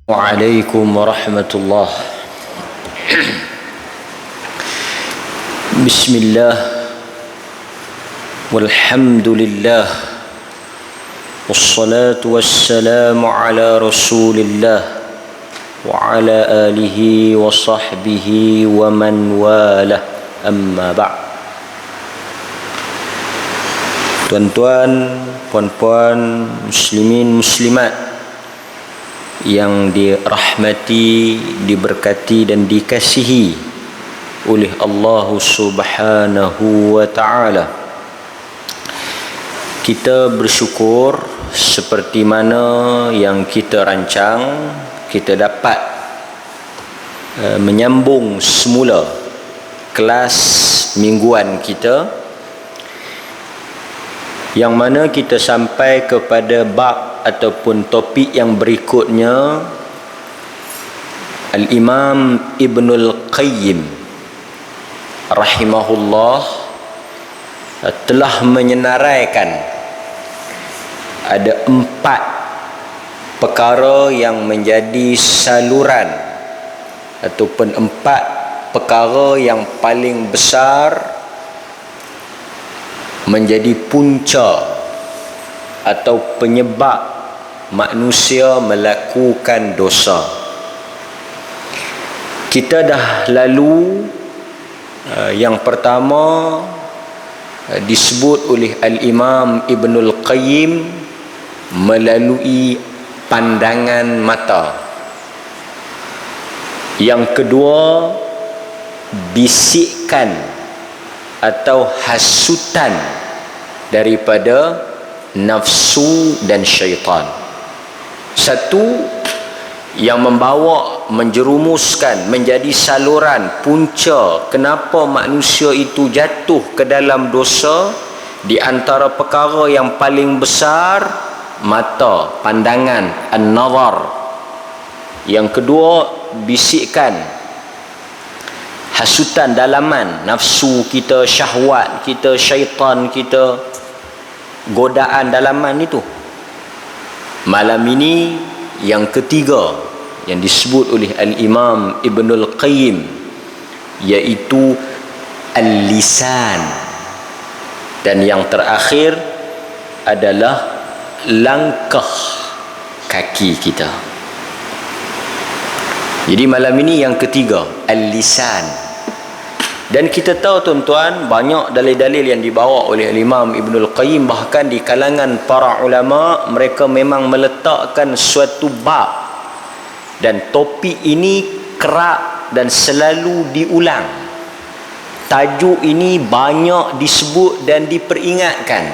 Waalaikum warahmatullah. Bismillah, walhamdulillah, wassalatu wassalamu ala rasulillah wa ala alihi wa sahbihi wa man walah, amma ba'd. Tuan-tuan, puan-puan, muslimin, muslimat yang dirahmati, diberkati dan dikasihi oleh Allah Subhanahu wa taala. Kita bersyukur seperti mana yang kita rancang, kita dapat menyambung semula kelas mingguan kita, yang mana kita sampai kepada bab ataupun topik yang berikutnya. Al-Imam Ibnul Qayyim rahimahullah telah menyenaraikan ada 4 perkara yang menjadi saluran ataupun 4 perkara yang paling besar menjadi punca atau penyebab manusia melakukan dosa. Kita dah lalu yang pertama disebut oleh Al-Imam Ibnul Qayyim melalui pandangan mata. Yang kedua, bisikan atau hasutan daripada nafsu dan syaitan. Satu yang membawa, menjerumuskan, menjadi saluran punca kenapa manusia itu jatuh ke dalam dosa. Di antara perkara yang paling besar, mata, pandangan, an-nazar. Yang kedua, bisikan, hasutan dalaman, nafsu kita, syahwat kita, syaitan kita, godaan dalaman itu. Malam ini yang ketiga yang disebut oleh Al-Imam Ibnul Qayyim, iaitu al-lisan. Dan yang terakhir adalah langkah kaki kita. Jadi malam ini yang ketiga, al-lisan. Dan kita tahu tuan-tuan, banyak dalil-dalil yang dibawa oleh Imam Ibnul Qayyim, bahkan di kalangan para ulama, mereka memang meletakkan suatu bab, dan topik ini kerap dan selalu diulang. Tajuk ini banyak disebut dan diperingatkan.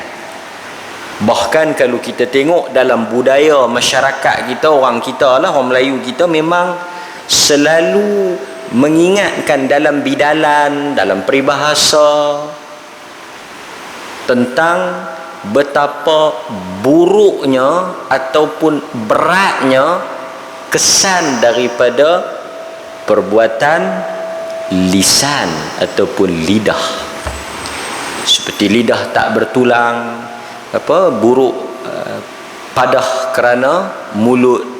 Bahkan kalau kita tengok dalam budaya masyarakat kita, orang kita lah, orang Melayu kita memang selalu mengingatkan dalam bidalan, dalam peribahasa, tentang betapa buruknya ataupun beratnya kesan daripada perbuatan lisan ataupun lidah. Seperti lidah tak bertulang, buruk, padah kerana mulut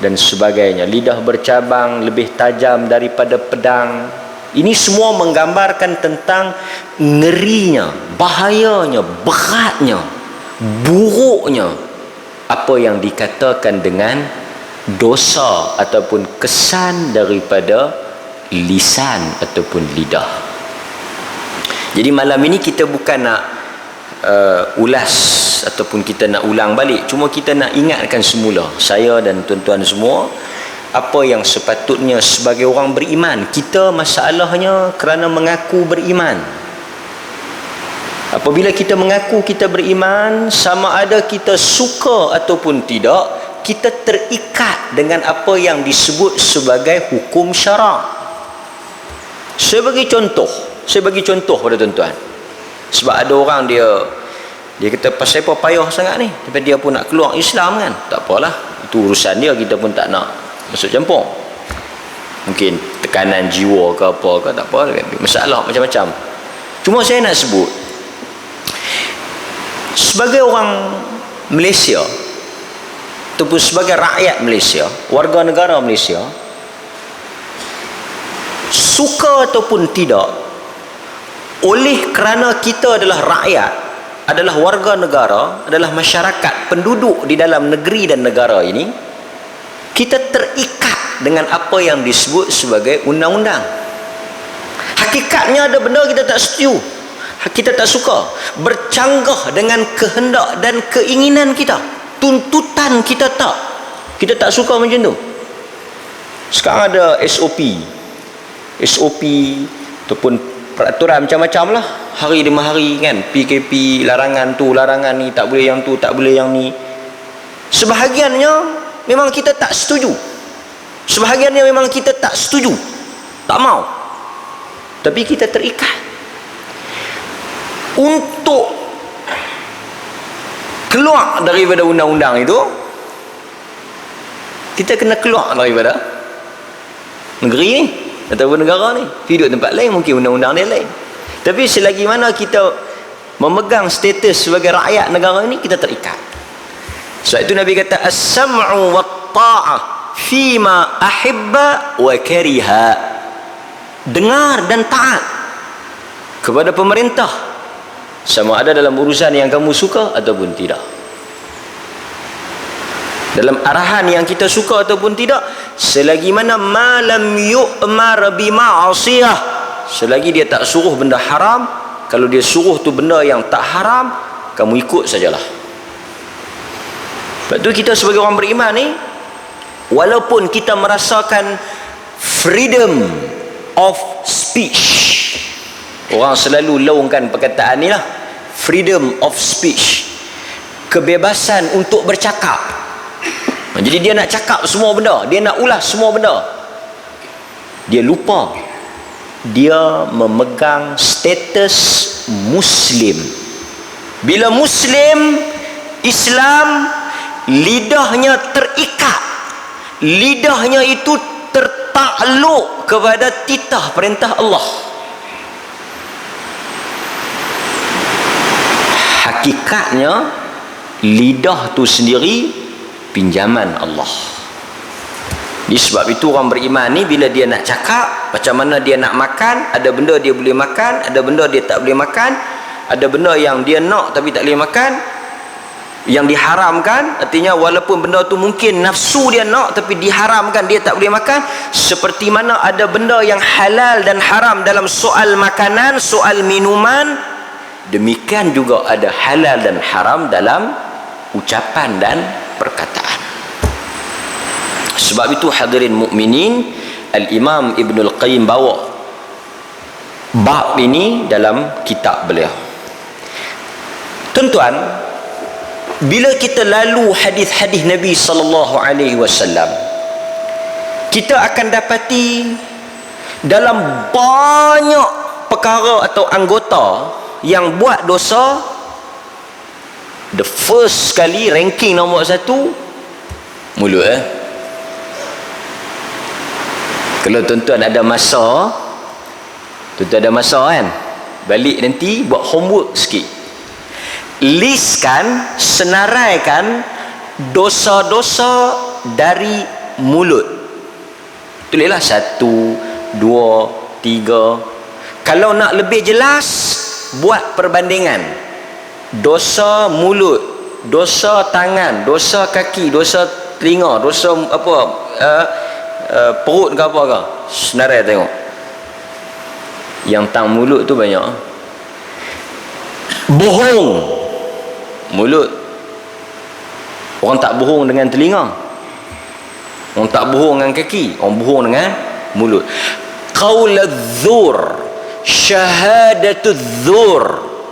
dan sebagainya. Lidah bercabang, lebih tajam daripada pedang. Ini semua menggambarkan tentang ngerinya, bahayanya, beratnya, buruknya apa yang dikatakan dengan dosa ataupun kesan daripada lisan ataupun lidah. Jadi malam ini kita bukan nak ulas ataupun kita nak ulang balik, cuma kita nak ingatkan semula, saya dan tuan-tuan semua, apa yang sepatutnya sebagai orang beriman. Kita masalahnya kerana mengaku beriman. Apabila kita mengaku kita beriman, sama ada kita suka ataupun tidak, kita terikat dengan apa yang disebut sebagai hukum syarak. Saya bagi contoh pada tuan-tuan. Sebab ada orang dia kata, pasal apa payah sangat ni, tapi dia pun nak keluar Islam kan. Tak apalah, itu urusan dia, kita pun tak nak masuk campur. Mungkin tekanan jiwa ke apa ke, tak apa, masalah macam-macam. Cuma saya nak sebut, sebagai orang Malaysia, ataupun sebagai rakyat Malaysia, warga negara Malaysia, suka ataupun tidak, oleh kerana kita adalah rakyat, adalah warga negara, adalah masyarakat, penduduk di dalam negeri dan negara ini, kita terikat dengan apa yang disebut sebagai undang-undang. Hakikatnya ada benda kita tak setuju, kita tak suka, bercanggah dengan kehendak dan keinginan kita, tuntutan kita tak suka macam tu. Sekarang ada SOP ataupun peraturan macam-macam lah, hari demi hari kan, PKP, larangan tu, larangan ni, tak boleh yang tu, tak boleh yang ni. Sebahagiannya memang kita tak setuju, sebahagiannya memang kita tak setuju, tak mau, tapi kita terikat untuk keluar daripada undang-undang itu. Kita kena keluar daripada negeri ni ataupun negara ni, hidup tempat lain, mungkin undang-undang dia lain, tapi selagi mana kita memegang status sebagai rakyat negara ini, kita terikat. Sebab itu Nabi kata as-sam'u wa ta'ah fima ahibba wa kariha, dengar dan taat kepada pemerintah sama ada dalam urusan yang kamu suka ataupun tidak, dalam arahan yang kita suka ataupun tidak, selagi mana malam yu'mar bima'asiyah, selagi dia tak suruh benda haram. Kalau dia suruh tu benda yang tak haram, kamu ikut sajalah. Sebab tu kita sebagai orang beriman ni, walaupun kita merasakan freedom of speech, orang selalu laungkan perkataan ni lah, freedom of speech, kebebasan untuk bercakap. Jadi dia nak cakap semua benda, dia nak ulas semua benda, dia lupa dia memegang status Muslim. Bila Muslim, Islam, lidahnya terikat, lidahnya itu tertakluk kepada titah perintah Allah. Hakikatnya lidah tu sendiri pinjaman Allah. Di sebab itu orang beriman ni, bila dia nak cakap, macam mana dia nak makan, ada benda dia boleh makan, ada benda dia tak boleh makan, ada benda yang dia nak tapi tak boleh makan, yang diharamkan, artinya walaupun benda tu mungkin nafsu dia nak tapi diharamkan, dia tak boleh makan. Seperti mana ada benda yang halal dan haram dalam soal makanan, soal minuman, demikian juga ada halal dan haram dalam ucapan dan perkataan. Sebab itu hadirin mukminin, Al-Imam Ibnul Qayyim bawa bab ini dalam kitab beliau. Tuan-tuan, bila kita lalu hadis-hadis Nabi sallallahu alaihi wasallam, kita akan dapati dalam banyak perkara atau anggota yang buat dosa, the first sekali ranking nombor 1 mulut. Kalau tuan-tuan ada masa, tuan-tuan ada masa kan, balik nanti buat homework sikit, listkan, senaraikan dosa-dosa dari mulut. Tulislah 1, 2, 3. Kalau nak lebih jelas, buat perbandingan dosa mulut, dosa tangan, dosa kaki, dosa telinga, dosa apa, perut ke apa ke, senarai tengok. Yang tang mulut tu banyak. Bohong mulut. Orang tak bohong dengan telinga, orang tak bohong dengan kaki, orang bohong dengan mulut. Qauladzur, syahadatudzur,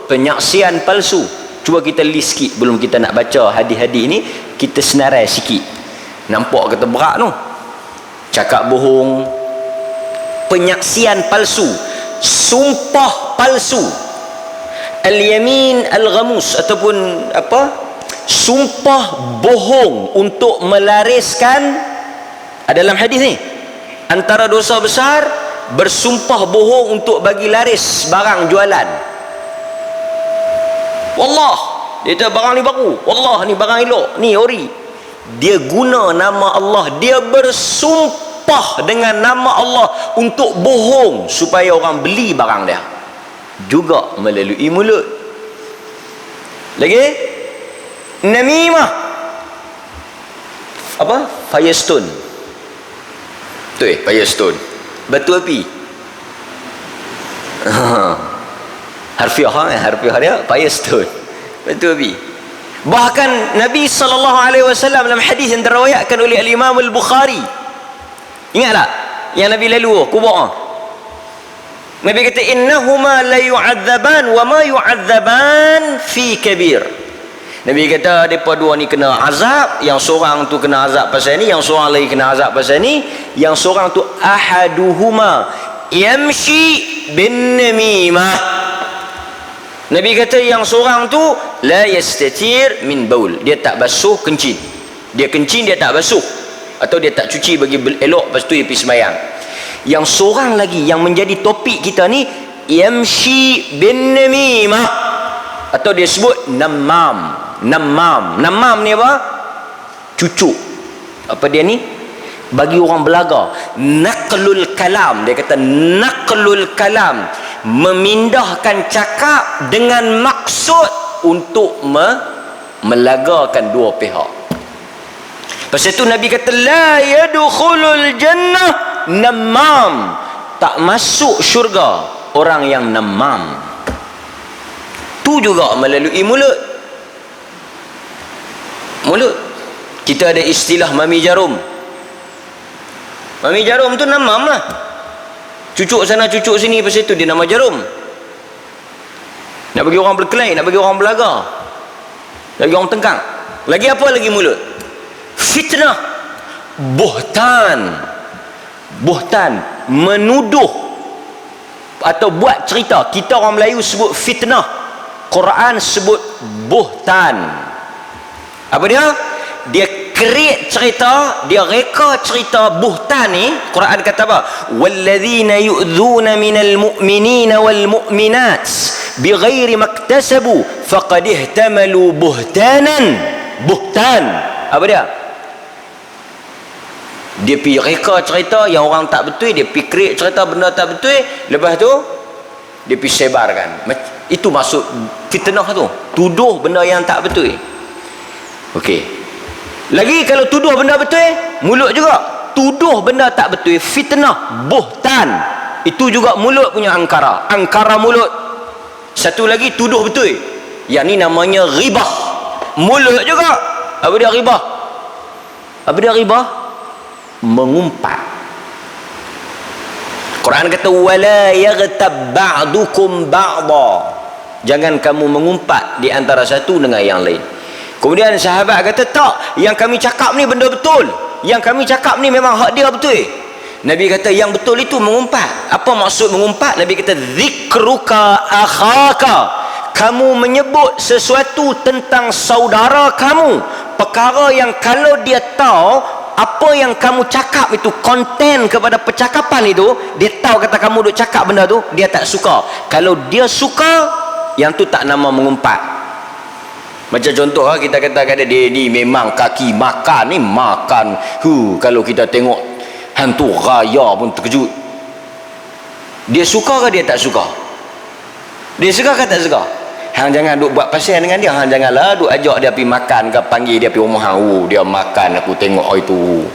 penyaksian palsu. Cuba kita list sikit belum kita nak baca hadis-hadis ni, kita senarai sikit. Nampak kata berat tu. Cakap bohong, penyaksian palsu, sumpah palsu, al-yamin al-ghamus ataupun apa, sumpah bohong untuk melariskan. Dalam hadis ni, antara dosa besar bersumpah bohong untuk bagi laris barang jualan. Wallah, dia kata barang ni baru, wallah ni barang elok, ni ori. dia guna nama Allah, dia bersumpah dengan nama Allah untuk bohong supaya orang beli barang dia, juga melalui mulut. Lagi namimah, apa? Firestone. Tu firestone, batu api. Harfiah dia firestone, batu api. Bahkan Nabi SAW dalam hadis yang diriwayatkan oleh Imam Al-Bukhari, ingat tak yang Nabi lalu kubur, Nabi kata innahuma la yu'adzaban wa ma yu'adzaban fi kabir. Nabi kata depa dua ni kena azab, yang seorang tu kena azab pasal ni, yang seorang lagi kena azab pasal ni. Yang seorang tu ahaduhuma yamshi bin namimah. Nabi kata yang seorang tu la yastatir min baul, dia tak basuh kencing, dia kencing dia tak basuh, atau dia tak cuci bagi elok, lepas tu dia pergi sembahyang. Yang seorang lagi yang menjadi topik kita ni, yamshi bin namimah, atau dia sebut namam. Namam ni apa? Cucuk. Apa dia ni? Bagi orang belaga, naqlul kalam. Dia kata naqlul kalam, memindahkan cakap dengan maksud untuk melagakan dua pihak. Pasal itu Nabi kata la yadkhulul jannah namam, tak masuk syurga orang yang namam. Tu juga melalui mulut. Kita ada istilah mami jarum. Mami jarum tu namam lah. Cucuk sana cucuk sini, pasal itu dia nama jarum. Nak bagi orang berkelahi, nak bagi orang belaga, nak bagi orang tengkang. Lagi apa lagi mulut? Fitnah, buhtan, menuduh atau buat cerita. Kita orang Melayu sebut fitnah, Quran sebut buhtan. Apa dia? Dia create cerita, dia reka cerita. Buhtan ni Quran kata apa? Walladzina yu'dzuna minal mu'minina wal mu'minat bighairi maktasabu faqad ihtamalu buhtanan. Buhtan apa dia? Dia pergi reka cerita yang orang tak betul, dia pergi create cerita benda tak betul, lepas tu dia pergi sebarkan. Itu maksud fitnah tu, tuduh benda yang tak betul. Okey. Lagi kalau tuduh benda betul, mulut juga. Tuduh benda tak betul, fitnah, buhtan, itu juga mulut punya angkara. Angkara mulut. Satu lagi tuduh betul, yang ni namanya ribah, mulut juga. Apa dia ribah? Apa dia ribah? Mengumpat. Quran kata wala yaghtab ba'dukum ba'da, jangan kamu mengumpat di antara satu dengan yang lain. Kemudian sahabat kata tak, yang kami cakap ni benda betul, yang kami cakap ni memang hak dia betul. Nabi kata yang betul itu mengumpat. Apa maksud mengumpat? Nabi kata zikruka akhaka, kamu menyebut sesuatu tentang saudara kamu, perkara yang kalau dia tahu apa yang kamu cakap itu, konten kepada percakapan itu, dia tahu kata kamu duk cakap benda tu, dia tak suka. Kalau dia suka, yang tu tak nama mengumpat. Macam contoh kita kata dia ni memang kaki makan ni makan. Kalau kita tengok hantu raya pun terkejut. Dia suka ke dia tak suka? Dia suka ke tak suka? Hang jangan duk buat pasal dengan dia. Hang janganlah duk ajak dia pergi makan ke panggil dia pergi rumah hang. Dia makan aku tengok itu.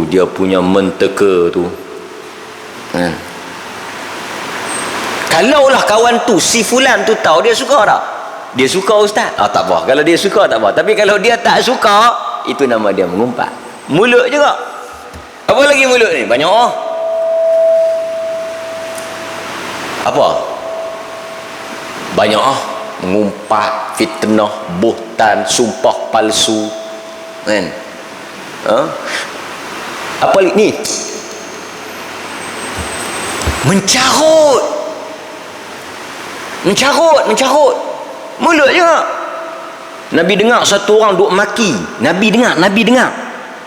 Dia punya menteka tu. Kalaulah kawan tu si fulan tu tahu, dia suka tak? Dia suka ustaz, tak apa. Kalau dia suka tak apa. Tapi kalau dia tak suka, itu nama dia mengumpat. Mulut juga. Apa lagi mulut ni? Banyak apa? Banyak mengumpat, fitnah, buhtan, sumpah palsu, kan? Apa lagi ni? Mencarut. Mulut juga. Nabi dengar satu orang duk maki. Nabi dengar.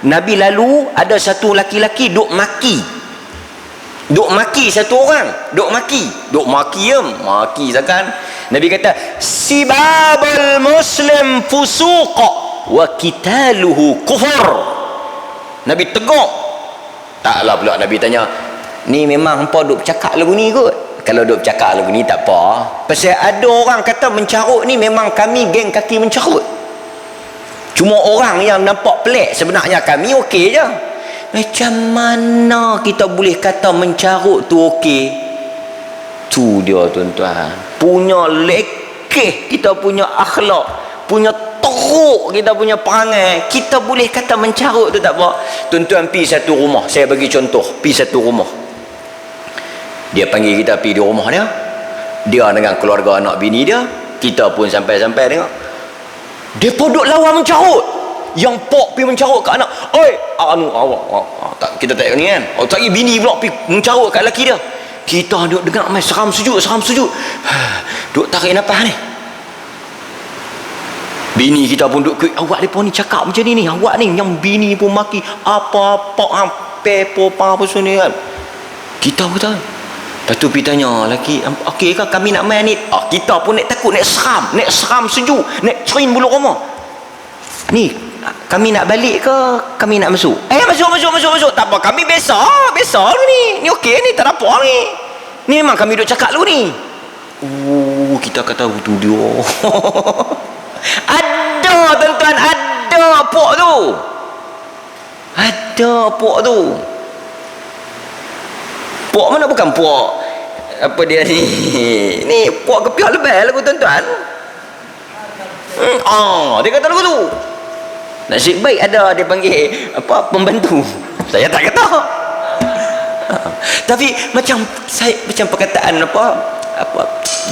Nabi lalu ada satu laki-laki duk maki satu orang. Duk maki Maki sakan. Nabi kata sibabul muslim fusuq. wa qitaluhu kufur. Nabi tegur. Taklah pula Nabi tanya, ni memang hangpa duk bercakap lagu ni kot? Kalau duk bercakap lagu ni tak apa. Pasal ada orang kata mencarut ni memang kami geng kaki mencarut. Cuma orang yang nampak pelik, sebenarnya kami okey je. Macam mana kita boleh kata mencarut tu okey? Tu dia tuan-tuan. Punya lekeh kita punya akhlak, punya teruk kita punya perangai, kita boleh kata mencarut tu tak apa. Tuan-tuan pi satu rumah, saya bagi contoh, pi satu rumah. Dia panggil kita pi di rumah dia. Dia dengan keluarga anak bini dia, kita pun sampai-sampai tengok. Depa duk lawa mencarut. Yang pok pi mencarut kat anak. Oi, awak tak, kita tak ni kan. Oh, tak bini pula pi mencarut kat lelaki dia. Kita duk dengar mai seram sujud. Duk tarik nafas ni. Bini kita pun duk, awak depa ni cakap macam ni. Awak ni yang bini pun maki apa-apa pepo apa sini kan. Kita kata. Lepas tu pergi tanya lelaki, okey ke kami nak main ni? Kita pun nak takut, nak seram sejuk, nak cerin bulu rumah. Ni, kami nak balik ke kami nak masuk? Masuk. Tak apa, kami biasa ni. Ni okey ni, tak ada apa ni. Ni memang kami duk cakap lu ni. Kita kata tu dia. Ada tuan-tuan, ada pok tu. Puak mana bukan puak apa dia ni. Ni puak kepiah lebih lagu tuan-tuan. Dia kata lagu tu. Nasib baik ada dia panggil apa pembantu. Saya tak kata. Tapi macam perkataan apa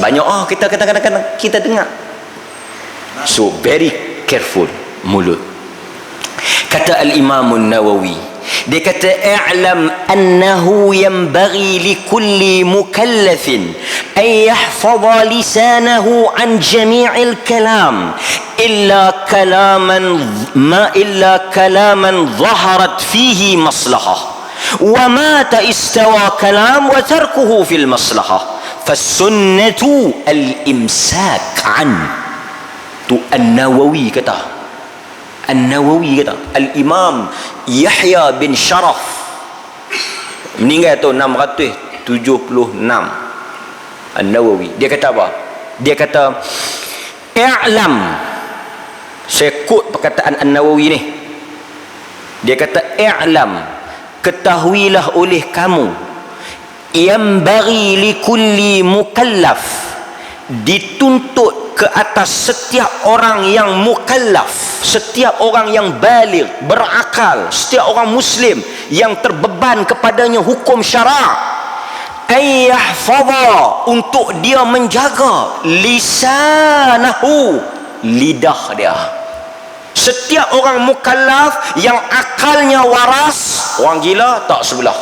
banyak kita kadang-kadang kita dengar. So very careful mulut. Kata al-Imam an-Nawawi, dia kata i'lam annahu yanbaghi likulli mukallafin an yahfaza lisanahu an jami'il kalam illa kalaman dhaharat fihi maslahah wa mata istawa kalam wa tarkuhu fil maslahah fasunnatu al-imsak an. Tu An-Nawawi kata, Al-Imam Yahya bin Sharaf meninggal tahun 676. An-Nawawi dia kata apa? Dia kata i'lam, saya quote perkataan An-Nawawi ni. Dia kata i'lam, ketahuilah oleh kamu, yanbaghi likulli mukallaf, dituntut ke atas setiap orang yang mukallaf, setiap orang yang baligh, berakal, setiap orang muslim yang terbeban kepadanya hukum syarak, ayyahfadha, untuk dia menjaga lisanahu, lidah dia. Setiap orang mukallaf yang akalnya waras, orang gila tak sebelah.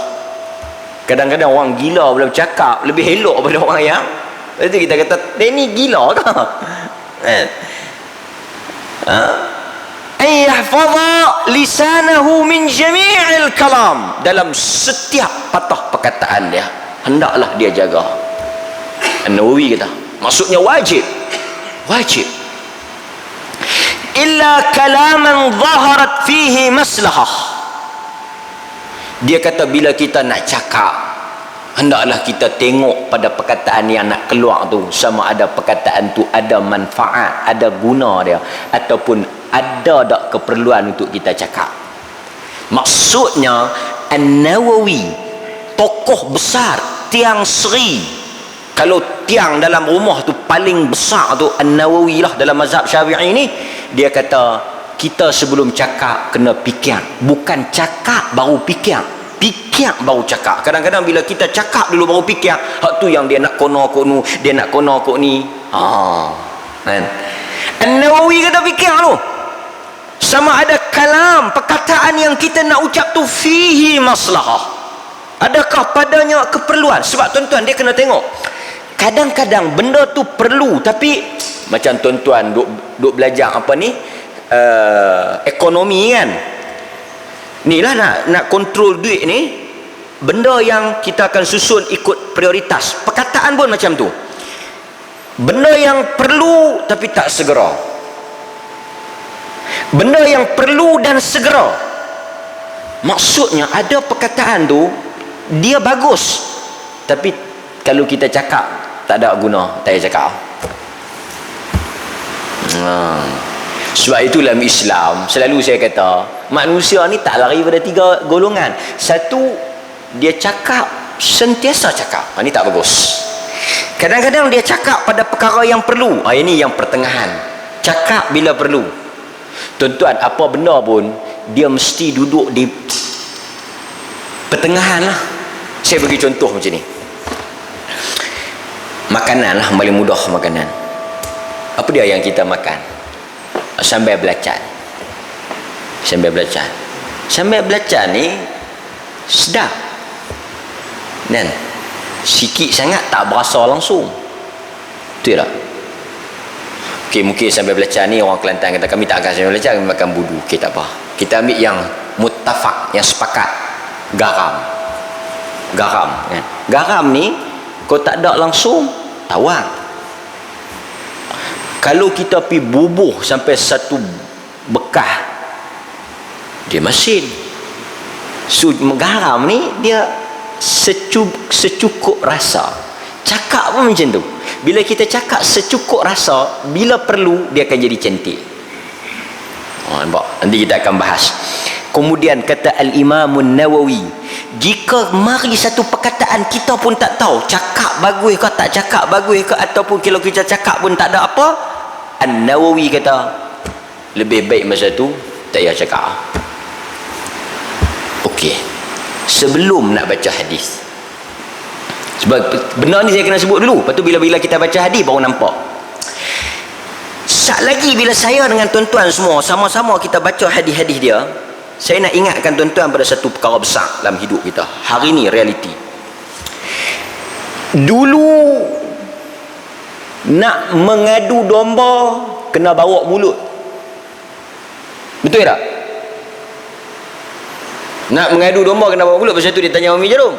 Kadang-kadang orang gila boleh bercakap lebih elok daripada orang yang itu kita kata, ni gila ke? Ayyahfadha lisanahu min jami'il kalam, dalam setiap patah perkataan dia hendaklah dia jaga. An-Nawawi kata, maksudnya wajib. Illa kalaman zaharat fihi maslahah. Dia kata bila kita nak cakap, hendaklah kita tengok pada perkataan yang nak keluar tu, sama ada perkataan tu ada manfaat, ada guna dia, ataupun ada tak keperluan untuk kita cakap. Maksudnya An-Nawawi, tokoh besar, tiang seri. Kalau tiang dalam rumah tu paling besar tu An-Nawawi lah dalam mazhab Syafi'i ni. Dia kata kita sebelum cakap kena fikir, bukan cakap baru fikir baru cakap. Kadang-kadang bila kita cakap dulu baru fikir, hak tu yang dia nak kono dia nak kono ni. Kan? An-Nawawi kata fikir tu. Sama ada kalam, perkataan yang kita nak ucap tu fihi maslahah, adakah padanya keperluan. Sebab tuan-tuan dia kena tengok, kadang-kadang benda tu perlu, tapi macam tuan-tuan duk belajar apa ni, ekonomi kan. Ni lah nak kontrol duit ni, benda yang kita akan susun ikut prioritas. Perkataan pun macam tu, benda yang perlu tapi tak segera. benda yang perlu dan segera. Maksudnya ada perkataan tu dia bagus, tapi kalau kita cakap tak ada guna, tak payah cakap. Sebab itu dalam Islam selalu saya kata manusia ni tak lari pada 3 golongan. Satu, dia cakap, sentiasa cakap, ini tak bagus. Kadang-kadang dia cakap pada perkara yang perlu, ini yang pertengahan, cakap bila perlu. Tuan-tuan, apa benda pun dia mesti duduk di pertengahan lah. Saya bagi contoh macam ni. Makanan lah, paling mudah makanan. Apa dia yang kita makan? Sambal belacan. Sambal belacan. Sambal belacan ni sedap. Dan sikit sangat tak berasa langsung. Betul tak? Okey, mungkin sambal belacan ni orang Kelantan kata kami tak akan sambal belacan, kami makan budu. Okey, tak apa. Kita ambil yang muttafaq, yang sepakat. Garam. Garam kan. Garam ni kau tak ada langsung, tawar. Kalau kita pergi bubuh sampai satu bekah, dia masin. So, garam ni dia secukup rasa. Cakap pun macam tu. Bila kita cakap secukup rasa, bila perlu dia akan jadi cantik. Nampak? Nanti kita akan bahas. Kemudian kata Al-Imam Nawawi, jika mari satu perkataan kita pun tak tahu cakap bagus ke tak cakap bagus ke, ataupun kalau kita cakap pun tak ada apa, An-Nawawi kata lebih baik masa tu tak payah cakap. Okey, sebelum nak baca hadis, sebab benda ni saya kena sebut dulu, lepas tu bila kita baca hadis baru nampak. Sat lagi bila saya dengan tuan-tuan semua sama-sama kita baca hadis-hadis dia, saya nak ingatkan tuan-tuan pada satu perkara besar dalam hidup kita hari ni, realiti. Dulu nak mengadu domba kena bawa mulut, betul tak? Nak mengadu domba kena bawa mulut. Pasal tu dia tanya Mami Jarum,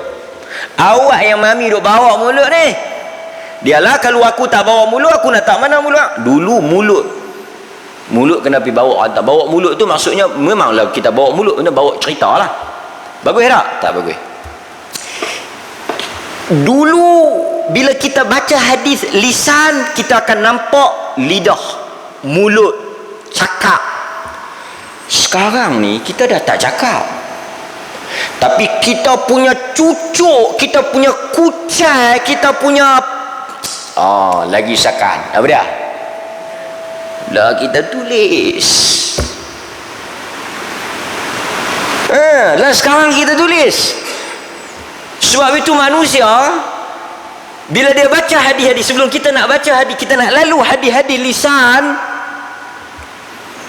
awak yang Mami duk bawa mulut ni, dialah kalau aku tak bawa mulut, aku nak tak mana mulut. Dulu mulut kena pergi bawa. Tak bawa mulut tu maksudnya memanglah kita bawa mulut, kena bawa cerita lah. Bagus tak? Tak bagus. Dulu bila kita baca hadis lisan, kita akan nampak lidah, mulut, cakap. Sekarang ni kita dah tak cakap, tapi kita punya cucuk, kita punya kucai, kita punya lagi sakan. Apa dia? Lah kita tulis. Lah sekarang kita tulis. Sebab itu manusia bila dia baca hadis-hadis, sebelum kita nak baca hadis, kita nak lalu hadis-hadis lisan,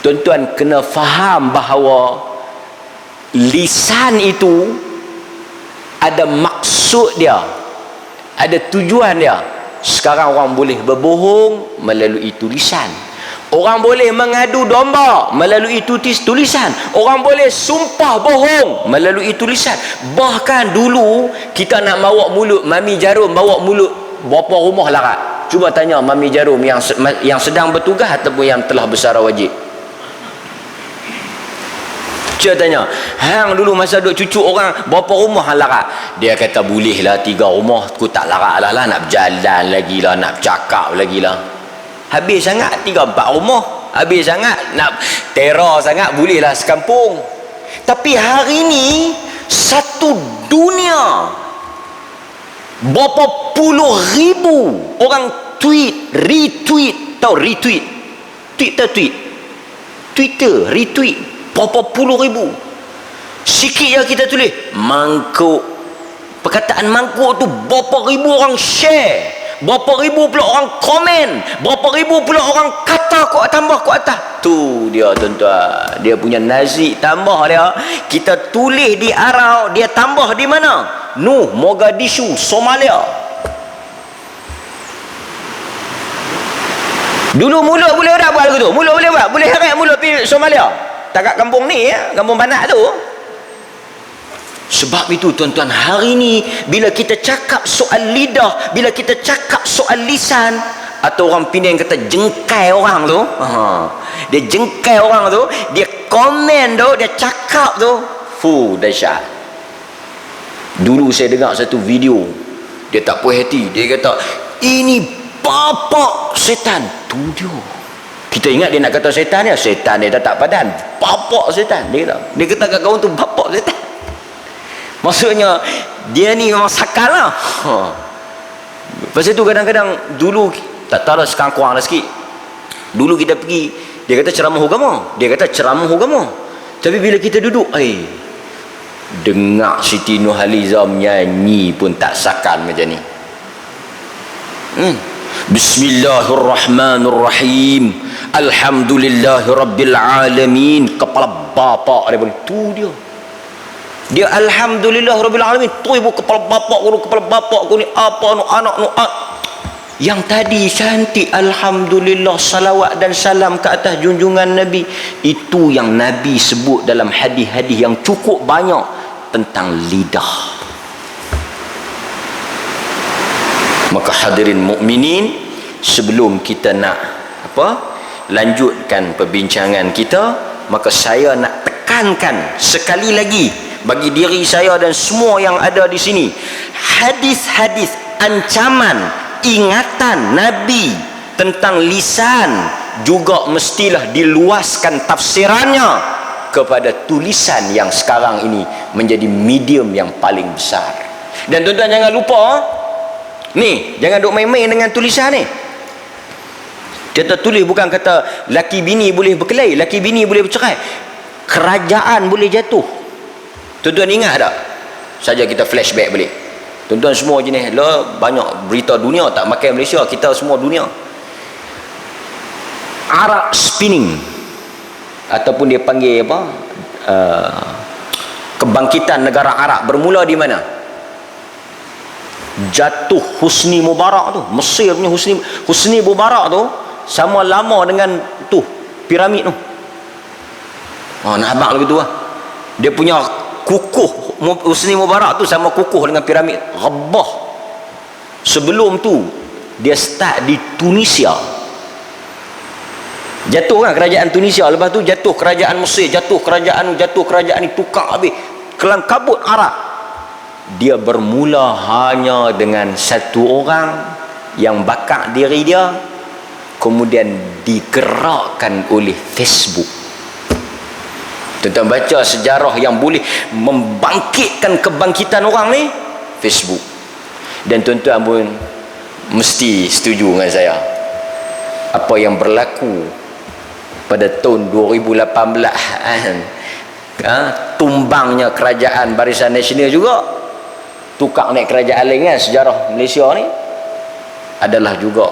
tuan-tuan kena faham bahawa lisan itu ada maksud dia, ada tujuan dia. Sekarang orang boleh berbohong melalui tulisan, orang boleh mengadu domba melalui tulisan, orang boleh sumpah bohong melalui tulisan. Bahkan dulu kita nak bawa mulut, Mami Jarum bawa mulut berapa rumah larat. Cuba tanya Mami Jarum yang sedang bertugas ataupun yang telah bersara wajib. Cuba tanya, hang dulu masa duk cucuk orang berapa rumah hang larat? Dia kata boleh lah 3 rumah, aku tak larat lah, nak berjalan lagi lah, nak bercakap lagi lah. Habis sangat 3-4 rumah, habis sangat nak teror sangat, bolehlah sekampung. Tapi hari ni satu dunia, berapa puluh ribu orang retweet, tahu retweet, Twitter retweet, berapa puluh ribu. Sikit je kita tulis mangkuk, perkataan mangkuk tu berapa ribu orang share, berapa ribu pula orang komen, berapa ribu pula orang kata tambah kat atas. Tu dia tuan-tuan, dia punya nazik tambah dia. Kita tulis di Arau, dia tambah di mana? Nuh, Mogadishu, Somalia. Dulu mulut boleh tak buat lagu tu? Mulut boleh buat? Boleh heret mulut pergi Somalia? Tak kat kampung ni ya, kampung Banak tu. Sebab itu tuan-tuan, hari ni bila kita cakap soal lidah, bila kita cakap soal lisan, atau orang Penang kata jengkai orang tu, dia jengkai orang tu, dia komen tu, dia cakap tu, dahsyat. Dulu saya dengar satu video, dia tak puas hati, dia kata ini bapak setan. Tu dia, kita ingat dia nak kata setan dia tak padan, bapak setan. Dia kata kat kawan tu bapak setan. Maksudnya dia ni memang sakal lah. Lepas tu kadang-kadang dulu tak tahu lah, sekarang kurang lah sikit. Dulu kita pergi, dia kata ceramah agama, tapi bila kita duduk, dengar Siti Nurhaliza menyanyi pun tak sakal macam ni. Bismillahirrahmanirrahim, Alhamdulillahirabbil alamin. Kepala bapak dia pun tu dia Alhamdulillahirabbil alamin. Tu ibu kepala bapak aku ni apa nu anak nu yang tadi cantik alhamdulillah, salawat dan salam ke atas junjungan Nabi. Itu yang Nabi sebut dalam hadis-hadis yang cukup banyak tentang lidah. Maka hadirin mukminin, sebelum kita nak lanjutkan perbincangan kita, maka saya nak tekankan sekali lagi bagi diri saya dan semua yang ada di sini, hadis-hadis ancaman, ingatan Nabi tentang lisan juga mestilah diluaskan tafsirannya kepada tulisan yang sekarang ini menjadi medium yang paling besar. Dan tuan-tuan jangan lupa ni, jangan duk main-main dengan tulisan ni. Dia tertulis bukan kata laki bini boleh berkelahi, laki bini boleh bercerai, kerajaan boleh jatuh. Tuan-tuan ingat tak? Saja kita flashback balik. Tuan-tuan semua jenis banyak berita dunia tak makan Malaysia, kita semua dunia. Arab Spinning, ataupun dia panggil kebangkitan negara Arab bermula di mana? Jatuh Husni Mubarak tu, Mesir punya Husni Mubarak tu sama lama dengan tu piramid tu. Nak abang lagi tu lah. Dia punya kukuh Husni Mubarak tu sama kukuh dengan piramid Rabbah. Sebelum tu dia start di Tunisia. Jatuh kan kerajaan Tunisia, lepas tu jatuh kerajaan Mesir, jatuh kerajaan ni, tukar habis, kelang kabut Arab. Dia bermula hanya dengan satu orang yang bakar diri dia, kemudian digerakkan oleh Facebook. Tuan-tuan baca sejarah yang boleh membangkitkan kebangkitan orang ni, Facebook. Dan tuan-tuan pun mesti setuju dengan saya, apa yang berlaku pada tahun 2018 tumbangnya kerajaan Barisan Nasional juga, tukar naik kerajaan lain kan, sejarah Malaysia ni adalah juga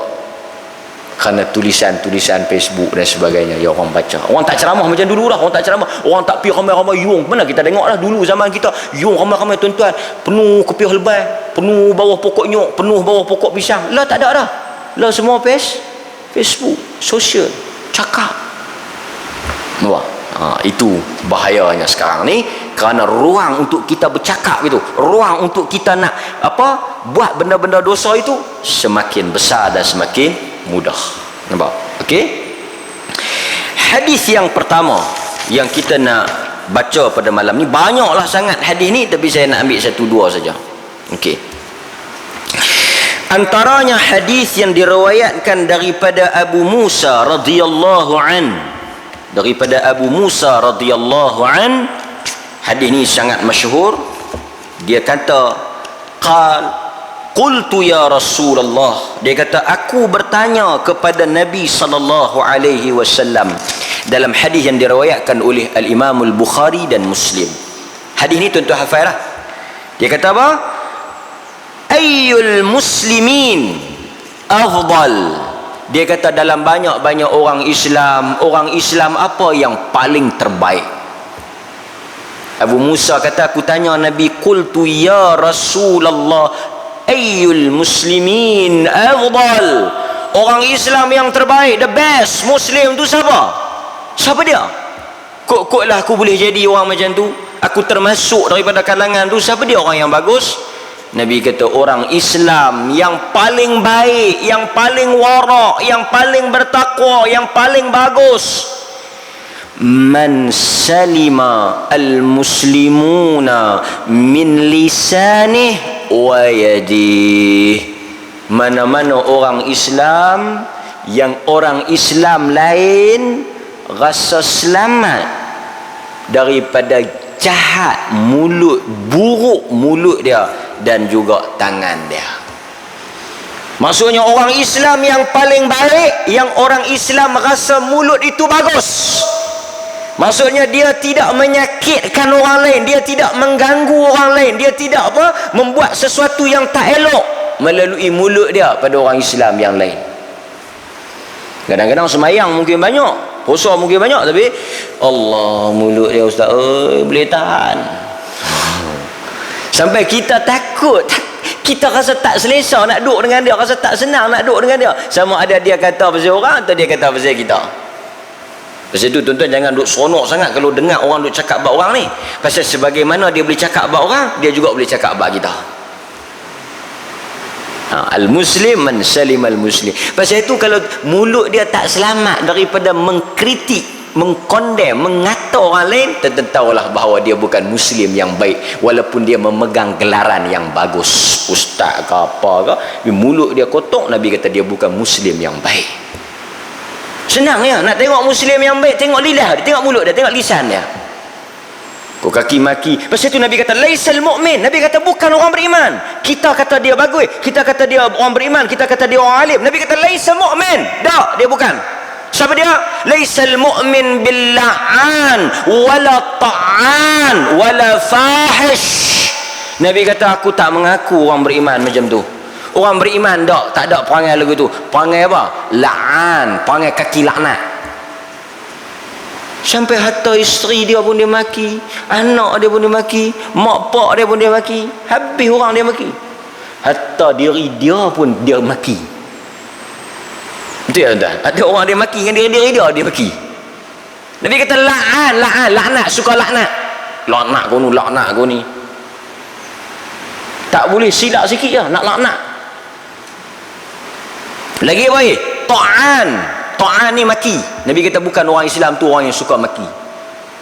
kerana tulisan-tulisan Facebook dan sebagainya yang orang baca. Orang tak ceramah macam dulu lah, orang tak ceramah, orang tak pergi ramai-ramai yung. Mana kita tengok lah dulu zaman kita, yung ramai-ramai tuan-tuan, penuh kopi helbai, penuh bawah pokok nyok, penuh bawah pokok pisang. Lah tak ada dah, lah semua Facebook, sosial, cakap. Wah, itu bahayanya sekarang ni, kerana ruang untuk kita bercakap itu, ruang untuk kita nak buat benda-benda dosa itu semakin besar dan semakin mudah. Nampak? Okey? Hadis yang pertama yang kita nak baca pada malam ni, banyaklah sangat hadis ni, tapi saya nak ambil satu dua saja. Okey. Antaranya hadis yang diriwayatkan daripada Abu Musa radhiyallahu an. Daripada Abu Musa radhiyallahu an, hadis ni sangat masyhur. Dia kata, qultu ya Rasulullah, dia kata aku bertanya kepada Nabi sallallahu alaihi wasallam, dalam hadis yang diriwayatkan oleh al-Imam al-Bukhari dan Muslim. Hadis ni tuan-tuan hafal lah. Dia kata apa? Ayyul muslimin afdal. Dia kata dalam banyak-banyak orang Islam apa yang paling terbaik? Abu Musa kata, aku tanya Nabi, qultu ya Rasulullah, ayyul muslimin afdal. Orang Islam yang terbaik, the best Muslim tu siapa? Siapa dia? Kok lah aku boleh jadi orang macam tu, aku termasuk daripada kalangan tu. Siapa dia orang yang bagus? Nabi kata orang Islam yang paling baik, yang paling warak, yang paling bertakwa, yang paling bagus, man salima al-muslimuna min lisanih wa yadih. Mana-mana orang Islam yang orang Islam lain rasa selamat daripada jahat mulut, buruk mulut dia dan juga tangan dia. Maksudnya orang Islam yang paling baik, yang orang Islam rasa mulut itu bagus. Maksudnya dia tidak menyakitkan orang lain, dia tidak mengganggu orang lain, dia tidak membuat sesuatu yang tak elok melalui mulut dia pada orang Islam yang lain. Kadang-kadang semayang mungkin banyak, puasa mungkin banyak, tapi Allah, mulut dia ustaz boleh tahan. Sampai kita takut, kita rasa tak selesa nak duduk dengan dia, rasa tak senang nak duduk dengan dia. Sama ada dia kata pasal orang atau dia kata pasal kita. Pasal itu tuan-tuan jangan duduk seronok sangat kalau dengar orang duduk cakap bab orang ni. Pasal sebagaimana dia boleh cakap bab orang, dia juga boleh cakap bab kita. Al-Muslim man salim al-Muslim. Pasal itu kalau mulut dia tak selamat daripada mengkritik, mengkondem, mengata orang lain, tahulah bahawa dia bukan Muslim yang baik, walaupun dia memegang gelaran yang bagus, ustaz ke apa ke, mulut dia kotor. Nabi kata dia bukan Muslim yang baik. Senang ya nak tengok Muslim yang baik, tengok lidah dia, tengok mulut dia, tengok lisan dia. Kau kaki maki. Pasal itu Nabi kata laisal mu'min. Nabi kata bukan orang beriman. Kita kata dia bagus, kita kata dia orang beriman, kita kata dia orang alim. Nabi kata laisal mu'min. Tak, dia bukan. Siapa dia? Laisal mu'min bil la'an wala ta'an wala fahish. Nabi kata aku tak mengaku orang beriman macam tu. Orang beriman tak ada perangai lagu tu. Perangai apa? La'an, perangai kaki laknat. Sampai hatta isteri dia pun dia maki, anak dia pun dia maki, mak pak dia pun dia maki, habis orang dia maki. Hatta diri dia pun dia maki. Betul tak? Ada orang dia maki dengan diri-diri dia maki. Nabi kata la'an, laknat, suka laknat. Laknat kau ni, laknat kau ni. Tak boleh silap sikit je nak laknat. Lagi apa ni? Ta'an ni maki. Nabi kata bukan orang Islam tu orang yang suka maki.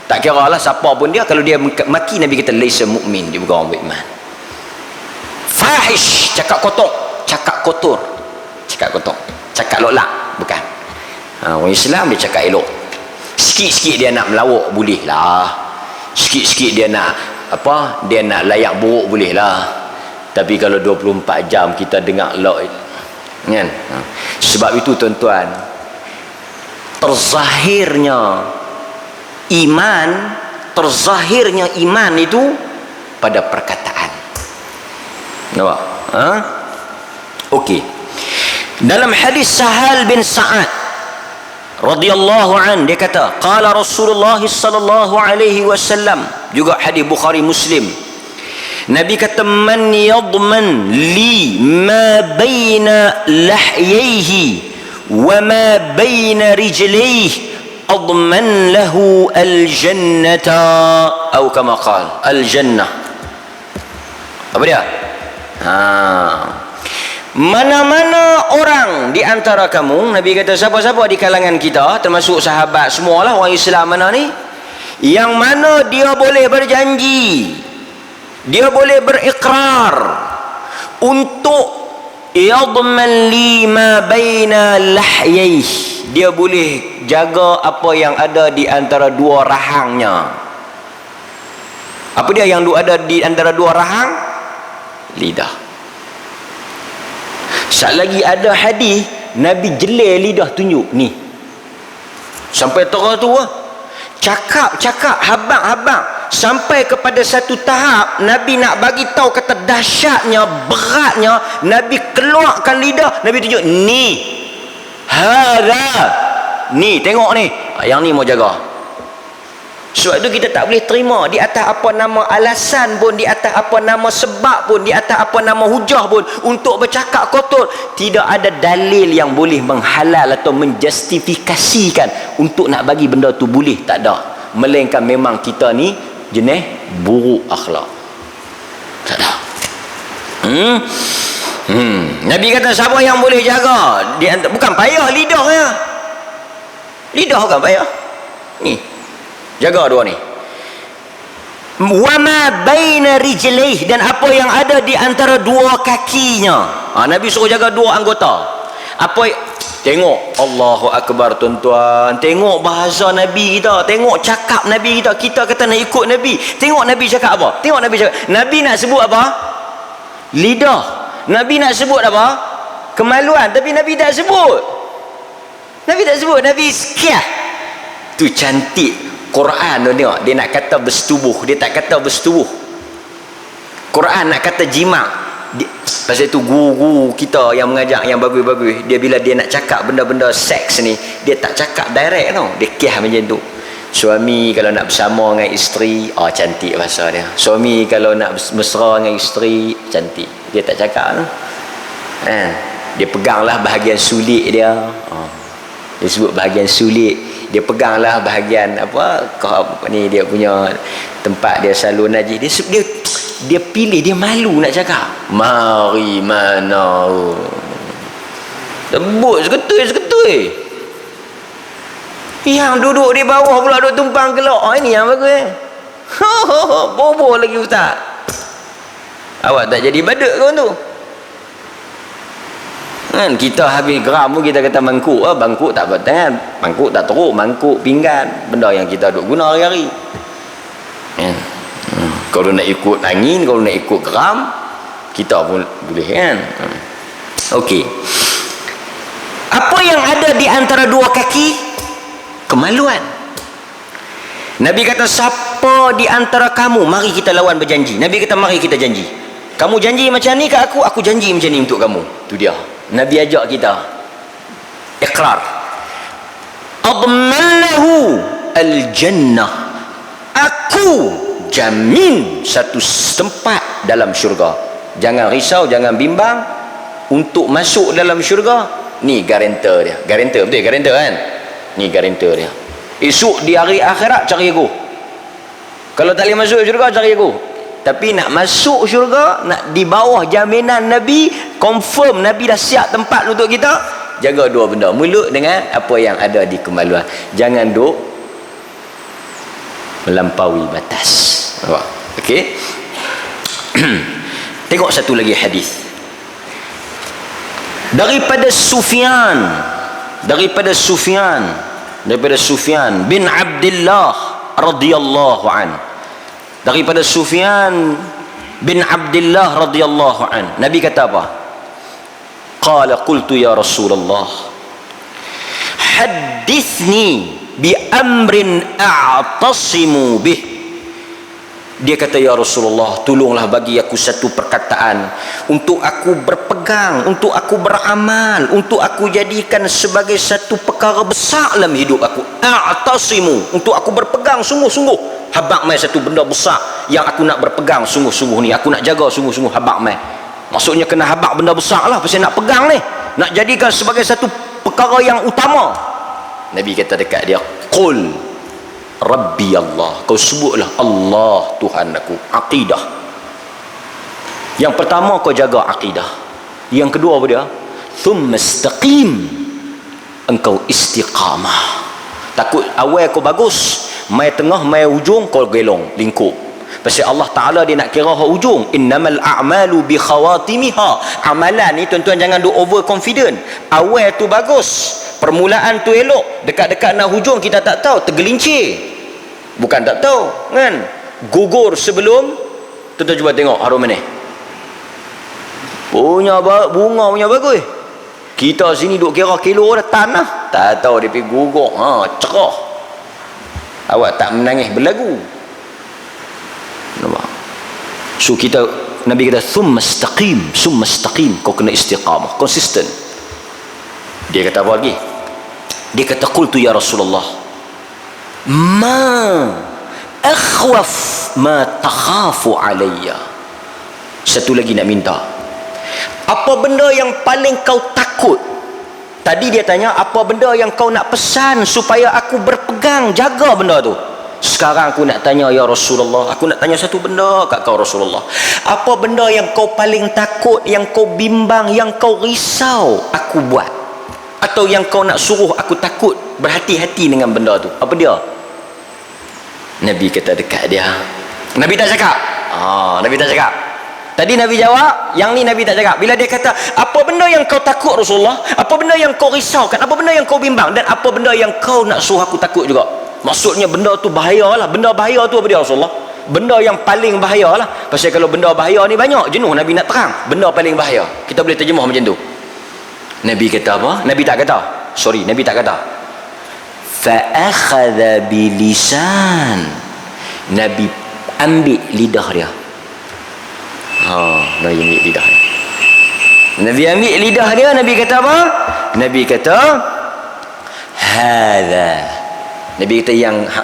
Tak kira lah siapa pun dia, kalau dia maki Nabi kata laisa mu'min, dia bukan orang beriman. Fahish, cakap kotor, cakap lolak, bukan. Orang Islam dia cakap elok. Sikit-sikit dia nak melawak boleh lah, sikit-sikit dia nak dia nak layak buruk boleh lah. Tapi kalau 24 jam kita dengar elok kan. Sebab itu tuan-tuan, terzahirnya iman itu pada perkataan. Nampak? Okey. Dalam hadis Sahal bin Sa'ad radhiyallahu an, dia kata qala Rasulullah sallallahu alaihi wasallam, juga hadis Bukhari Muslim. Nabi kata man yadman li ma baina lahyaihi wa ma baina rijlaihi adman lahu al-jannata atau kama qala al-jannah. Apa dia? Mana-mana orang di antara kamu, Nabi kata siapa-siapa di kalangan kita, termasuk sahabat semualah orang Islam mana ni, yang mana dia boleh berjanji, dia boleh berikrar untuk yadman lima baina lahyaih, dia boleh jaga apa yang ada di antara dua rahangnya. Apa dia yang ada di antara dua rahang? Lidah. Sat lagi ada hadis Nabi jelai lidah tunjuk ni sampai terah tu cakap habang sampai kepada satu tahap Nabi nak bagi tahu kata dahsyatnya, beratnya, Nabi keluarkan lidah, Nabi tunjuk ni, hada ni, tengok ni, yang ni mau jaga. Sebab itu kita tak boleh terima di atas apa nama alasan pun, di atas apa nama sebab pun, di atas apa nama hujah pun untuk bercakap kotor. Tidak ada dalil yang boleh menghalal atau menjustifikasikan untuk nak bagi benda tu boleh, tak ada. Melainkan memang kita ni jenis buruk akhlak. Tak ada. Nabi kata siapa yang boleh jaga bukan payah lidahnya, lidah bukan payah ni, jaga dua ni. Wama baina rijlaih, dan apa yang ada di antara dua kakinya. Nabi suruh jaga dua anggota. Tengok, Allahu Akbar tuan-tuan, tengok bahasa Nabi kita, tengok cakap Nabi kita. Kita kata nak ikut Nabi, tengok Nabi cakap apa, tengok Nabi cakap. Nabi nak sebut apa? Lidah. Nabi nak sebut apa? Kemaluan. Tapi Nabi tak sebut, Nabi sekiah. Tu cantik Quran tu, tengok, dia nak kata bersetubuh, dia tak kata bersetubuh. Quran nak kata jima'. Pasal itu guru kita yang mengajar yang bagus-bagus, dia bila dia nak cakap benda-benda seks ni, dia tak cakap direct tau, dia kiah macam tu. Suami kalau nak bersama dengan isteri, cantik bahasa dia. Suami kalau nak mesra dengan isteri, cantik. Dia tak cakap tu. Dia peganglah bahagian sulit dia. Dia sebut bahagian sulit. Dia peganglah bahagian ni, dia punya tempat dia selalu najis. Dia pilih, dia malu nak cakap. Mari mana tebuk seketui. Yang duduk di bawah pula duduk tumpang gelak. Ini yang bagus. Bobo lagi ustaz. Awak tak jadi badak kau tu. Kan kita habis geram pun kita kata mangkuk. Bangkuk tak bertangan, mangkuk tak teruk, mangkuk pinggan, benda yang kita duk guna hari-hari. Kalau nak ikut angin, kalau nak ikut geram, kita pun boleh kan. Okey. Apa yang ada di antara dua kaki? Kemaluan. Nabi kata siapa di antara kamu, mari kita lawan berjanji. Nabi kata mari kita janji. Kamu janji macam ni ke aku janji macam ni untuk kamu. Tu dia. Nabi ajak kita ikrar. Admannahu al-jannah. Aku jamin satu tempat dalam syurga. Jangan risau, jangan bimbang untuk masuk dalam syurga. Ni garantor dia. Garantor, betul garantor kan? Ni garantor dia. Esok di hari akhirat cari aku. Kalau tak boleh masuk syurga, cari aku. Tapi nak masuk syurga, nak di bawah jaminan Nabi, confirm Nabi dah siap tempat untuk kita, jaga dua benda. Mulut dengan apa yang ada di kemaluan. Jangan duk melampaui batas. Okey. Tengok satu lagi hadis daripada Sufyan bin Abdullah radhiyallahu an. Daripada Sufyan bin Abdullah radhiyallahu an, Nabi kata apa? Qala qultu ya Rasulullah, hadithni bi amrin a'tasimu bih. Dia kata, ya Rasulullah, tolonglah bagi aku satu perkataan untuk aku berpegang, untuk aku beramal, untuk aku jadikan sebagai satu perkara besar dalam hidup aku. A'tasimu, untuk aku berpegang sungguh-sungguh. Habaq mai satu benda besar yang aku nak berpegang sungguh-sungguh ni, aku nak jaga sungguh-sungguh. Habaq mai, maksudnya kena habaq benda besar lah, pasal nak pegang ni, nak jadikan sebagai satu perkara yang utama. Nabi kata dekat dia, qul Rabbi Allah, kau sebutlah Allah Tuhan aku. Akidah. Yang pertama kau jaga akidah. Yang kedua apa dia? Thumma istaqim, engkau istiqamah. Takut awal kau bagus, mai tengah mai ujung kau gelong lingkup. Pasal Allah Ta'ala dia nak kira hak ujung. Innamal a'malu bi khawatimiha. Amalan ni tuan-tuan jangan do over confident. Awal tu bagus, permulaan tu elok, dekat-dekat nak hujung kita tak tahu, tergelincir. Bukan tak tahu kan, gugur sebelum. Tuan-tuan cuba tengok harum ni, punya bunga punya bagus. Kita sini duk kira kilo dah tanah, tak tahu dia pergi gugur. Cerah. Awak tak menangis berlagu. Nampak? So kita, Nabi kata summa istaqim, kau kena istiqamah, konsisten. Dia kata apa lagi? Dia kata qultu ya Rasulullah, ma akhwaf ma takhafu alayya. Satu lagi nak minta, apa benda yang paling kau takut? Tadi dia tanya apa benda yang kau nak pesan supaya aku berpegang, jaga benda tu. Sekarang aku nak tanya ya Rasulullah, aku nak tanya satu benda kat kau Rasulullah. Apa benda yang kau paling takut, yang kau bimbang, yang kau risau aku buat, atau yang kau nak suruh aku takut, berhati-hati dengan benda tu? Apa dia? Nabi kata dekat dia. Nabi tak cakap. Nabi tak cakap. Tadi Nabi jawab, yang ni Nabi tak cakap. Bila dia kata, apa benda yang kau takut Rasulullah? Apa benda yang kau risaukan? Apa benda yang kau bimbang? Dan apa benda yang kau nak suruh aku takut juga? Maksudnya benda tu bahaya lah. Benda bahaya tu apa dia Rasulullah? Benda yang paling bahaya lah. Pasal kalau benda bahaya ni banyak, jenuh Nabi nak terang. Benda paling bahaya. Kita boleh terjemah macam tu. Nabi kata apa? Nabi tak kata. Nabi tak kata. Fa'akhadha bilisan. Nabi ambil lidah dia. Nabi ambil lidah dia. Nabi ambil lidah dia. Nabi kata apa? Nabi kata, hadha. Nabi kata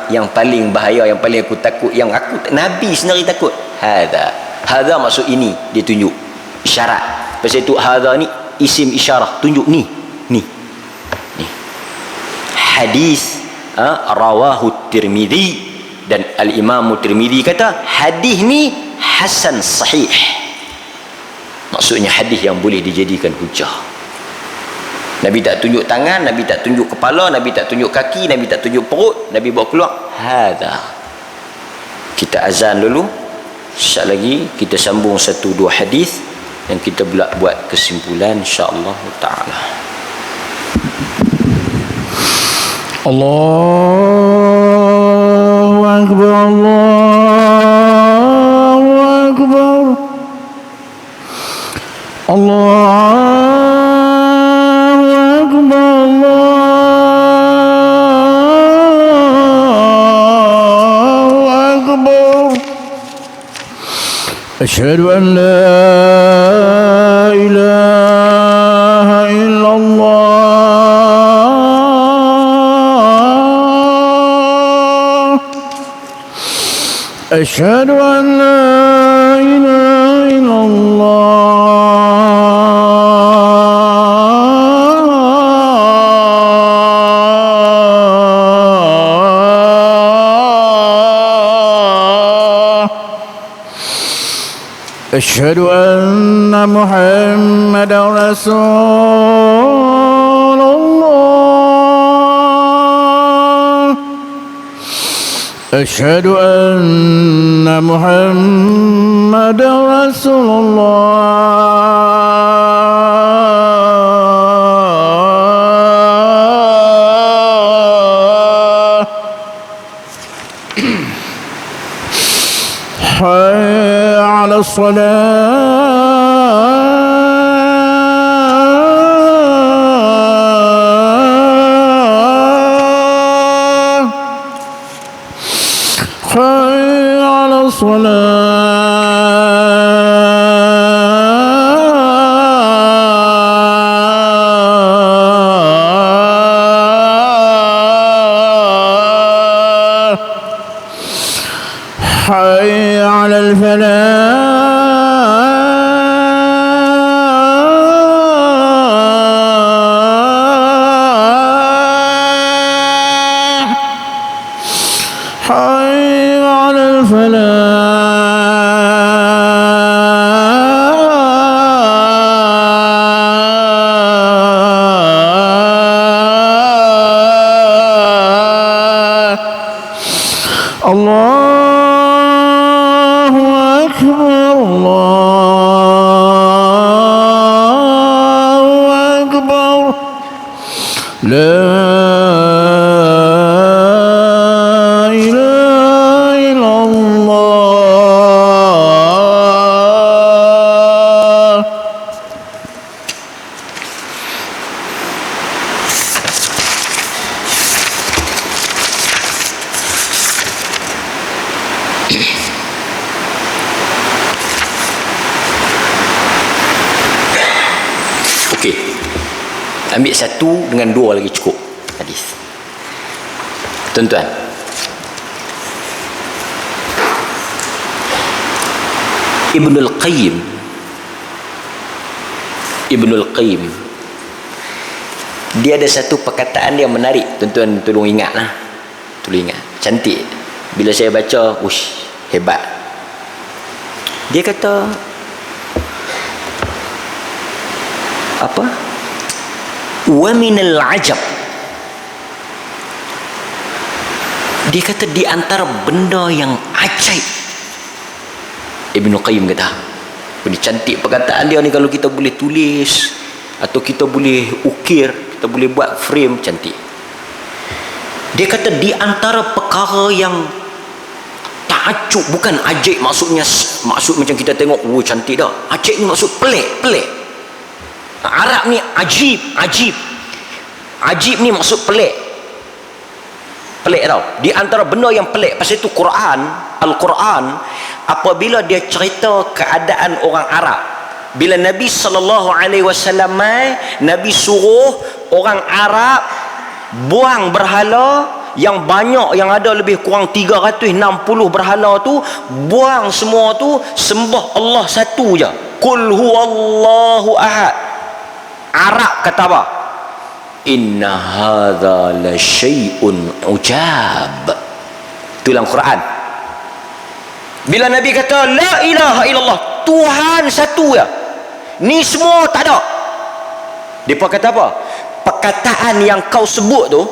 yang paling bahaya, yang paling aku takut, yang aku Nabi sendiri takut. Hadha maksud ini, dia tunjuk isyarat. Pasal itu hadha ni isim isyarah, tunjuk ni. Hadis rawahu Tirmidzi, dan al-Imam Tirmidzi kata hadis ni hasan sahih. Maksudnya hadis yang boleh dijadikan hujah. Nabi tak tunjuk tangan, Nabi tak tunjuk kepala, Nabi tak tunjuk kaki, Nabi tak tunjuk perut, Nabi bawa keluar hadza. Kita azan dulu, sekejap lagi kita sambung satu dua hadis yang kita buat kesimpulan insya-Allah taala. Allahu akbar, Allahu akbar, Allahu أشهد أن لا إله إلا الله أشهد أن لا إله إلا أشهد أن محمدا رسول الله أشهد أن محمدا رسول الله حي على الصلاة حي على الصلاة حي على الفلاح حي على الفلاح الله أكبر الله أكبر لا إله إلا الله. Okey. Ambil satu dengan dua lagi cukup hadis. Tuan-tuan, Ibnul Qayyim dia ada satu perkataan yang menarik. Tuan-tuan tolong ingatlah. Tolong ingat. Cantik. Bila saya baca, ush, hebat. Dia kata apa? Wa minal ajab. Dia kata di antara benda yang ajaib. Ibnu Qayyim kata, ini cantik perkataan dia ni, kalau kita boleh tulis atau kita boleh ukir, kita boleh buat frame, cantik. Dia kata di antara perkara yang takjub, bukan ajaib maksudnya maksud macam kita tengok cantik dah. Ajaib ni maksud pelik. Arab ni ajib. Ajib ni maksud pelik tau. Di antara benda yang pelik pasal itu Al-Quran apabila dia cerita keadaan orang Arab, bila Nabi SAW Nabi suruh orang Arab buang berhala yang banyak, yang ada lebih kurang 360 berhala tu, buang semua tu, sembah Allah satu je. Qul huwallahu ahad. Arab kata apa? Inna hadza la syai'un ujab. Itu dalam Quran. Bila Nabi kata la ilaha illallah, Tuhan satu ya, ni semua tak ada. Depa kata apa? Perkataan yang kau sebut tu,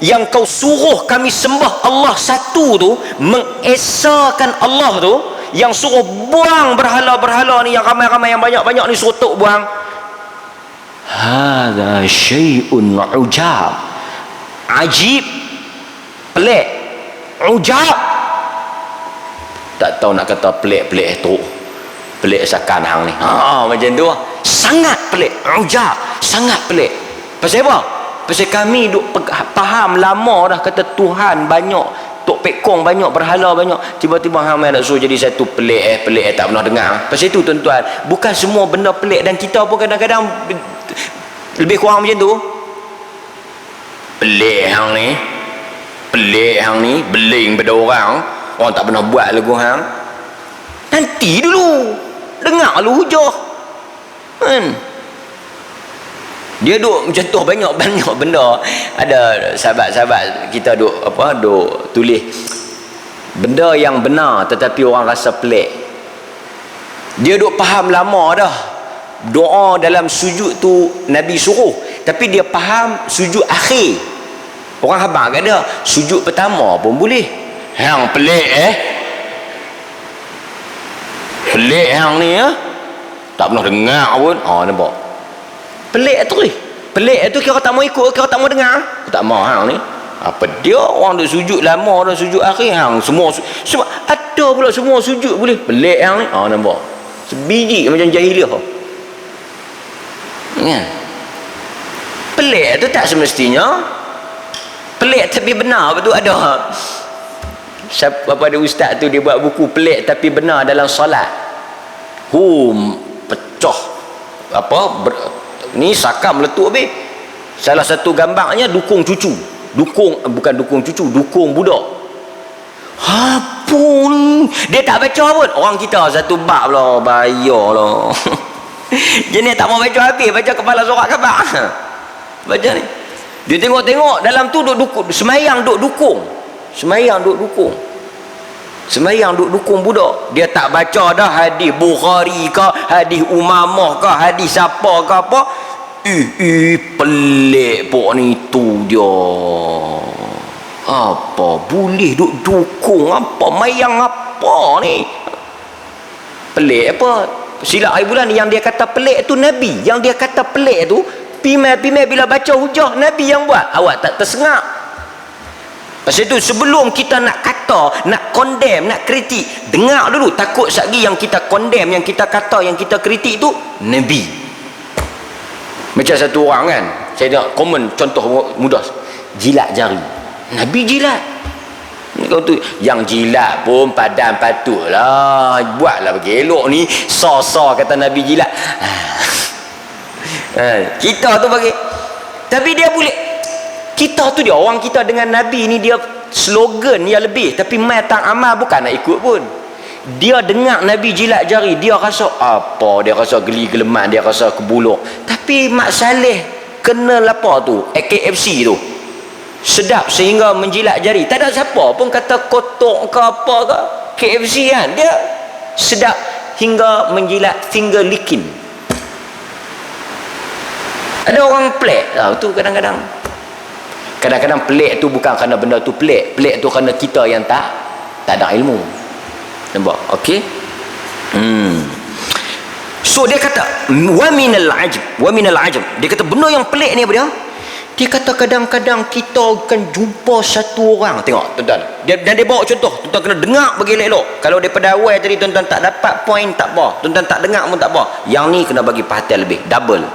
yang kau suruh kami sembah Allah satu tu, mengesakan Allah tu, yang suruh buang berhala-berhala ni, yang ramai-ramai, yang banyak-banyak ni, suruh tok buang. Hadza syai'un ujab. Ajib, pelik. Ujab, tak tahu nak kata pelik-pelik tu, pelik sakan hang ni, macam tu. Sangat pelik. Ujab, sangat pelik. Pasal apa? Pasal kami duk faham lama dah kata Tuhan banyak, Tok Pekong banyak, berhala banyak, tiba-tiba hang nak suruh jadi satu pelik tak pernah dengar. Pasal itu tuan-tuan, bukan semua benda pelik, dan kita pun kadang-kadang lebih kurang macam tu. Pelik hang ni, beling pada orang tak pernah buat lagu hang. Nanti dulu, dengar dulu hujah kan. Dia duk mencontoh banyak benda. Ada sahabat-sahabat kita duk tulis benda yang benar tetapi orang rasa pelik. Dia duk faham lama dah doa dalam sujud tu Nabi suruh, tapi dia faham sujud akhir. Orang habaq kat dia sujud pertama pun boleh. Hang pelik pelik hang ni tak pernah dengar pun. Nampak pelik tu kira tak mau ikut, kira tak mau dengar, tak mau hang ni. Apa dia orang duk sujud lama dah, sujud akhir hang semua ada pula semua sujud boleh. Pelik hang ni. Nampak sebiji macam jahiliah kan. Pelik tu tak semestinya pelik tapi benar. Betul, ada ada ustaz tu dia buat buku pelik tapi benar dalam solat. Pecah ni sakam meletup habis. Salah satu gambarnya dukung budak. Pun dia tak baca pun. Orang kita satu bab lah, bayarlah. Jenis tak mau baca habis, baca kepala surat khabar. Baca ni. Dia tengok dalam tu duk dukung, semayang duk dukung budak. Dia tak baca dah hadis Bukhari ke, hadis Umamah ke, hadis siapa ke apa. Pelik pok ni tu dia. Apa boleh duk dukung apa, mayang apa ni? Pelik apa? Silap air bulan yang dia kata pelik tu Nabi. Yang dia kata pelik tu pimai bila baca hujah Nabi yang buat. Awak tak tersengak. Pasal itu sebelum kita nak kata, nak condemn, nak kritik, dengar dulu. Takut sekali yang kita condemn, yang kita kata, yang kita kritik tu Nabi. Macam satu orang kan, saya tengok komen contoh mudah, jilat jari. Nabi jilat. Kau tu yang jilat pun padan patutlah, buatlah bagi elok ni. Kata Nabi jilat. Kita tu bagi, tapi dia boleh. Kita tu dia, orang kita dengan Nabi ni dia slogan yang lebih, tapi mai tang amal bukan nak ikut pun. Dia dengar Nabi jilat jari, dia rasa apa? Dia rasa geli-geleman, dia rasa kebuluk. Tapi Mak Saleh kenal apa tu? KFC tu. sedap sehingga menjilat jari. Tak ada siapa pun kata kotor ke apa ke. KFC kan, dia sedap hingga menjilat finger licking. Ada orang pelik tu kadang-kadang. Kadang-kadang pelik tu bukan kerana benda tu pelik. Pelik tu kerana kita yang tak ada ilmu. Nampak? Okey? So dia kata wa minal ajab. Dia kata benda yang pelik ni apa dia? Dia kata kadang-kadang kita akan jumpa satu orang. Tengok tuan-tuan. Dan dia bawa contoh. Tuan-tuan kena dengar bagi elok-elok. Kalau daripada awal tadi tuan-tuan tak dapat poin tak apa. Tuan-tuan tak dengar pun tak apa. Yang ni kena bagi perhatian lebih. Double.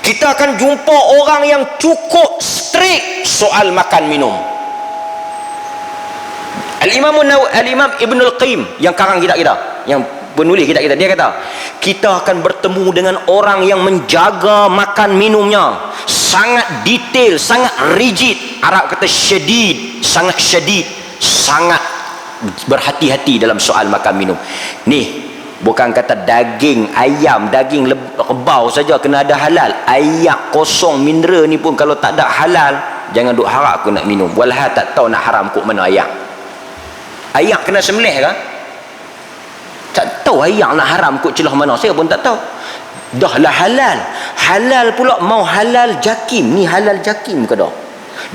Kita akan jumpa orang yang cukup strict soal makan minum. Al-Imam Ibnul Qayyim yang karang kita, yang penulis kita, dia kata kita akan bertemu dengan orang yang menjaga makan minumnya sangat detail, sangat rigid. Arab kata syadid, sangat syadid, sangat berhati-hati dalam soal makan minum. Ni bukan kata daging ayam, daging rebau saja kena ada halal. Ayak kosong mineral ni pun kalau tak ada halal, jangan duk harap aku nak minum. Walhal tak tahu nak haram kok mana ayak. Ayak kena sembelih ke? Tak tahu ayak nak haram kok celah mana, saya pun tak tahu. Dah lah halal. Halal pula mau halal jakim. Ni halal jakim ke dah?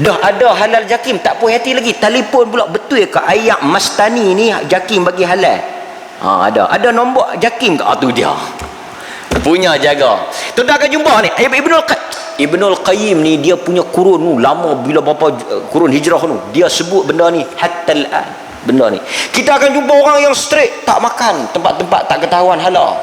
Dah ada halal jakim, tak puas hati lagi. Telefon pula, betul ke ayak Mastani ni jakim bagi halal? Ada nombor jakim ke? Tu dia punya jaga. Tuan-tuan akan jumpa ni Ibnul Qayyim ni, dia punya kurun tu lama, bila berapa kurun hijrah tu dia sebut benda ni hatta al-an. Benda ni kita akan jumpa orang yang strict, tak makan tempat-tempat tak ketahuan halal.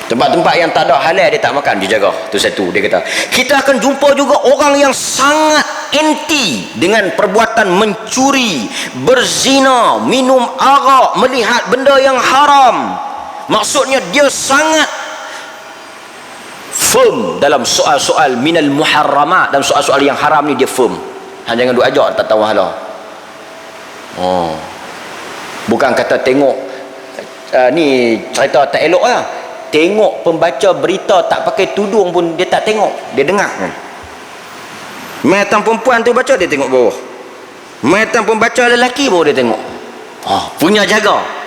Tempat-tempat yang tak ada halal dia tak makan, dia jaga. Tu satu. Dia kata kita akan jumpa juga orang yang sangat anti dengan perbuatan mencuri, berzina, minum arak, melihat benda yang haram. Maksudnya dia sangat firm dalam soal-soal minal muharramat, dalam soal-soal yang haram ni dia firm. Jangan duk ajak tak tahu halal. Bukan kata tengok ni cerita tak elok lah. Tengok pembaca berita tak pakai tudung pun dia tak tengok, dia dengar. Matan perempuan tu baca, dia tengok bawah. Matan pembaca lelaki baru dia tengok. Punya jaga.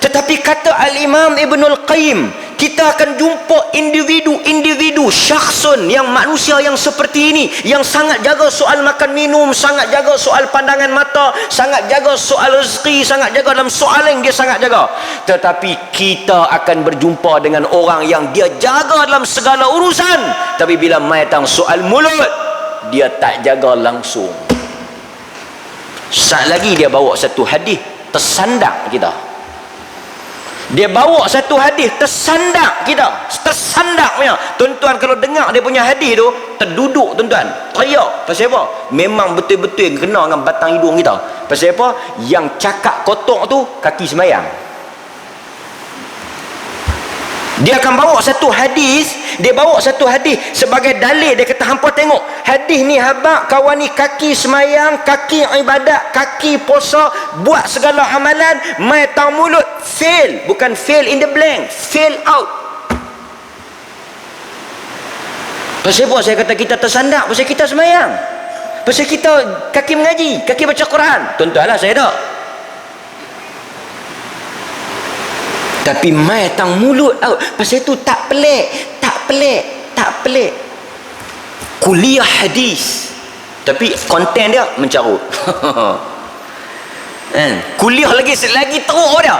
Tetapi kata Al-Imam Ibnul Qayyim, kita akan jumpa individu syakhsun, yang manusia yang seperti ini, yang sangat jaga soal makan minum, sangat jaga soal pandangan mata, sangat jaga soal rezeki, sangat jaga dalam soalan dia sangat jaga. Tetapi kita akan berjumpa dengan orang yang dia jaga dalam segala urusan, tapi bila mai tang soal mulut, dia tak jaga langsung. Sat lagi dia bawa satu hadis tersandak kita. Dia bawa satu hadis tersandak kita. Tersandak punya. Tuan-tuan kalau dengar dia punya hadis tu, terduduk tuan-tuan. Teriak. Pasal apa? Memang betul-betul kena dengan batang hidung kita. Pasal apa? Yang cakap kotor tu kaki semayang. Dia akan bawa satu hadis, dia bawa satu hadis sebagai dalil. Dia kata hampa tengok hadis ni habaq kawan ni kaki semayang, kaki ibadat, kaki puasa, buat segala amalan, mai tang mulut fail, bukan fail in the blank, fail out. Pasal apa saya kata kita tersandak? Pasal kita semayang, pasal kita kaki mengaji, kaki baca Quran. Tuan-tuan lah saya tak. Tapi mai tang mulut out. Pasal itu tak pelik. Kuliah hadis, tapi konten dia mencarut. Kuliah lagi teruk dia.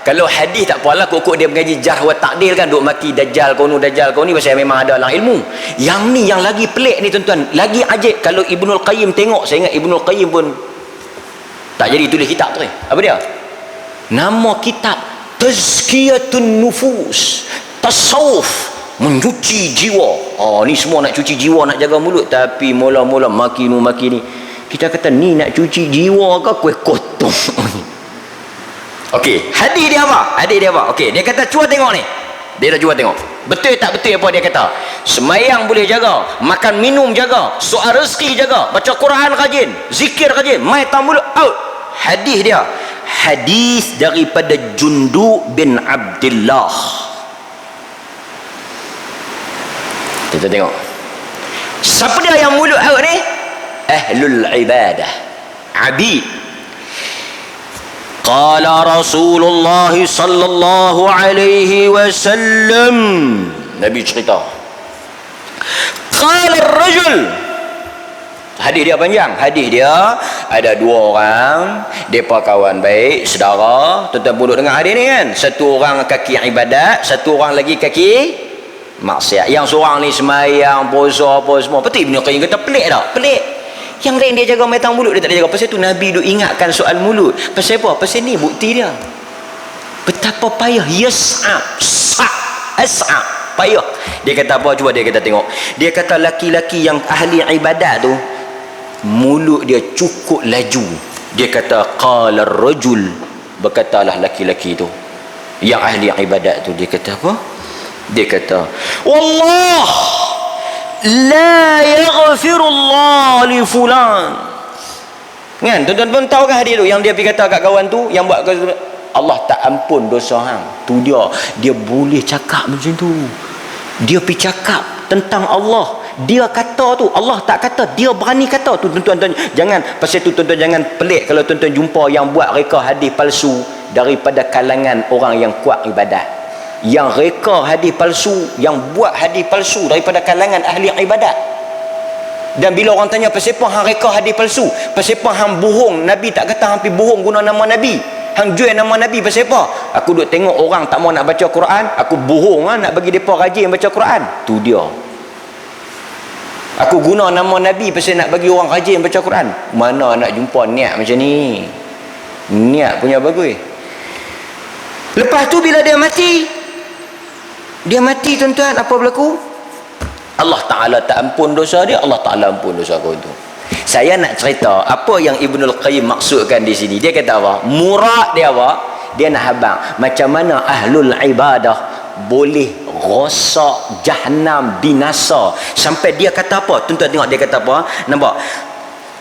Kalau hadis tak apalah, kok dia mengaji jarh wa ta'dil kan, duk maki dajjal kau ni, pasal memang ada dalam ilmu. Yang ni yang lagi pelik ni tuan-tuan, lagi ajaib. Kalau Ibnul Qayyim tengok, saya ingat Ibnul Qayyim pun tak jadi tulis kitab tu. Apa dia? Nama kitab Tazkiyatun Nufus, tasawuf, mencuci jiwa. Ni semua nak cuci jiwa, nak jaga mulut. Tapi mula-mula maki ni. Kita kata ni nak cuci jiwa ke kuih kotor? Okey, hadis dia apa? Okey, dia kata cuba tengok ni. Dia dah cuba tengok. Betul tak betul apa dia kata? Semayang boleh jaga, makan minum jaga, soal rezeki jaga, baca Quran rajin, zikir rajin, mai tamulut out. Hadis dia, hadis daripada Jundu bin Abdullah. Kita tengok. Siapa dia yang mulut out ni? Ahlul ibadah, abid. Qala Rasulullah sallallahu alaihi wasallam, Nabi cerita, qala ar-rajul, hadis dia panjang. Hadis dia ada dua orang, depa kawan baik, saudara. Tuan-tuan pun duduk dengar hadis ni kan. Satu orang kaki ibadat, satu orang lagi kaki maksiat. Yang seorang ni semayang, puasa apa semua. Betul Ibn Qayyim kata pelik tak? Pelik. Yang lain dia jaga metang mulut, dia tak jaga. Pasal tu Nabi duk ingatkan soal mulut. Pasal apa? Pasal ni bukti dia. Betapa payah. As'ab. Payah. Dia kata apa? Cuba dia kata tengok. Dia kata laki-laki yang ahli ibadat tu, mulut dia cukup laju. Dia kata qala ar-rajul, berkatalah laki-laki tu yang ahli ibadat tu, dia kata apa? Dia kata wallah la yaghfirullah li fulan. Kan tuan-tuan pun tahu kan hadis tu yang dia pergi kata kat kawan tu yang buat Allah tak ampun dosa hang. Tu dia boleh cakap macam tu. Dia pergi cakap tentang Allah. Dia kata tu, Allah tak kata, dia berani kata tu. Tuan-tuan jangan, pasal tu tuan-tuan jangan pelik kalau tuan-tuan jumpa yang buat reka hadis palsu daripada kalangan orang yang kuat ibadat. Yang reka hadis palsu, yang buat hadis palsu daripada kalangan ahli ibadat. Dan bila orang tanya pasal apa hang reka hadis palsu, pasal apa hang bohong, Nabi tak kata hang pergi bohong guna nama Nabi, hang jual nama Nabi, pasal apa? Aku duk tengok orang tak mau nak baca Quran, aku bohong nak bagi depa rajin baca Quran. Tu dia. Aku guna nama Nabi pasal nak bagi orang rajin baca Quran. Mana nak jumpa niat macam ni? Niat punya bagus. Lepas tu bila dia mati, tuan-tuan, apa berlaku? Allah Ta'ala tak ampun dosa dia, Allah Ta'ala ampun dosa kau tu. Saya nak cerita apa yang Ibnul Qayyim maksudkan di sini. Dia kata apa? Murad dia apa? Dia nak habang macam mana ahlul ibadah boleh rosak jahannam, binasa. Sampai dia kata apa? Tuan-tuan tengok dia kata apa? Nampak?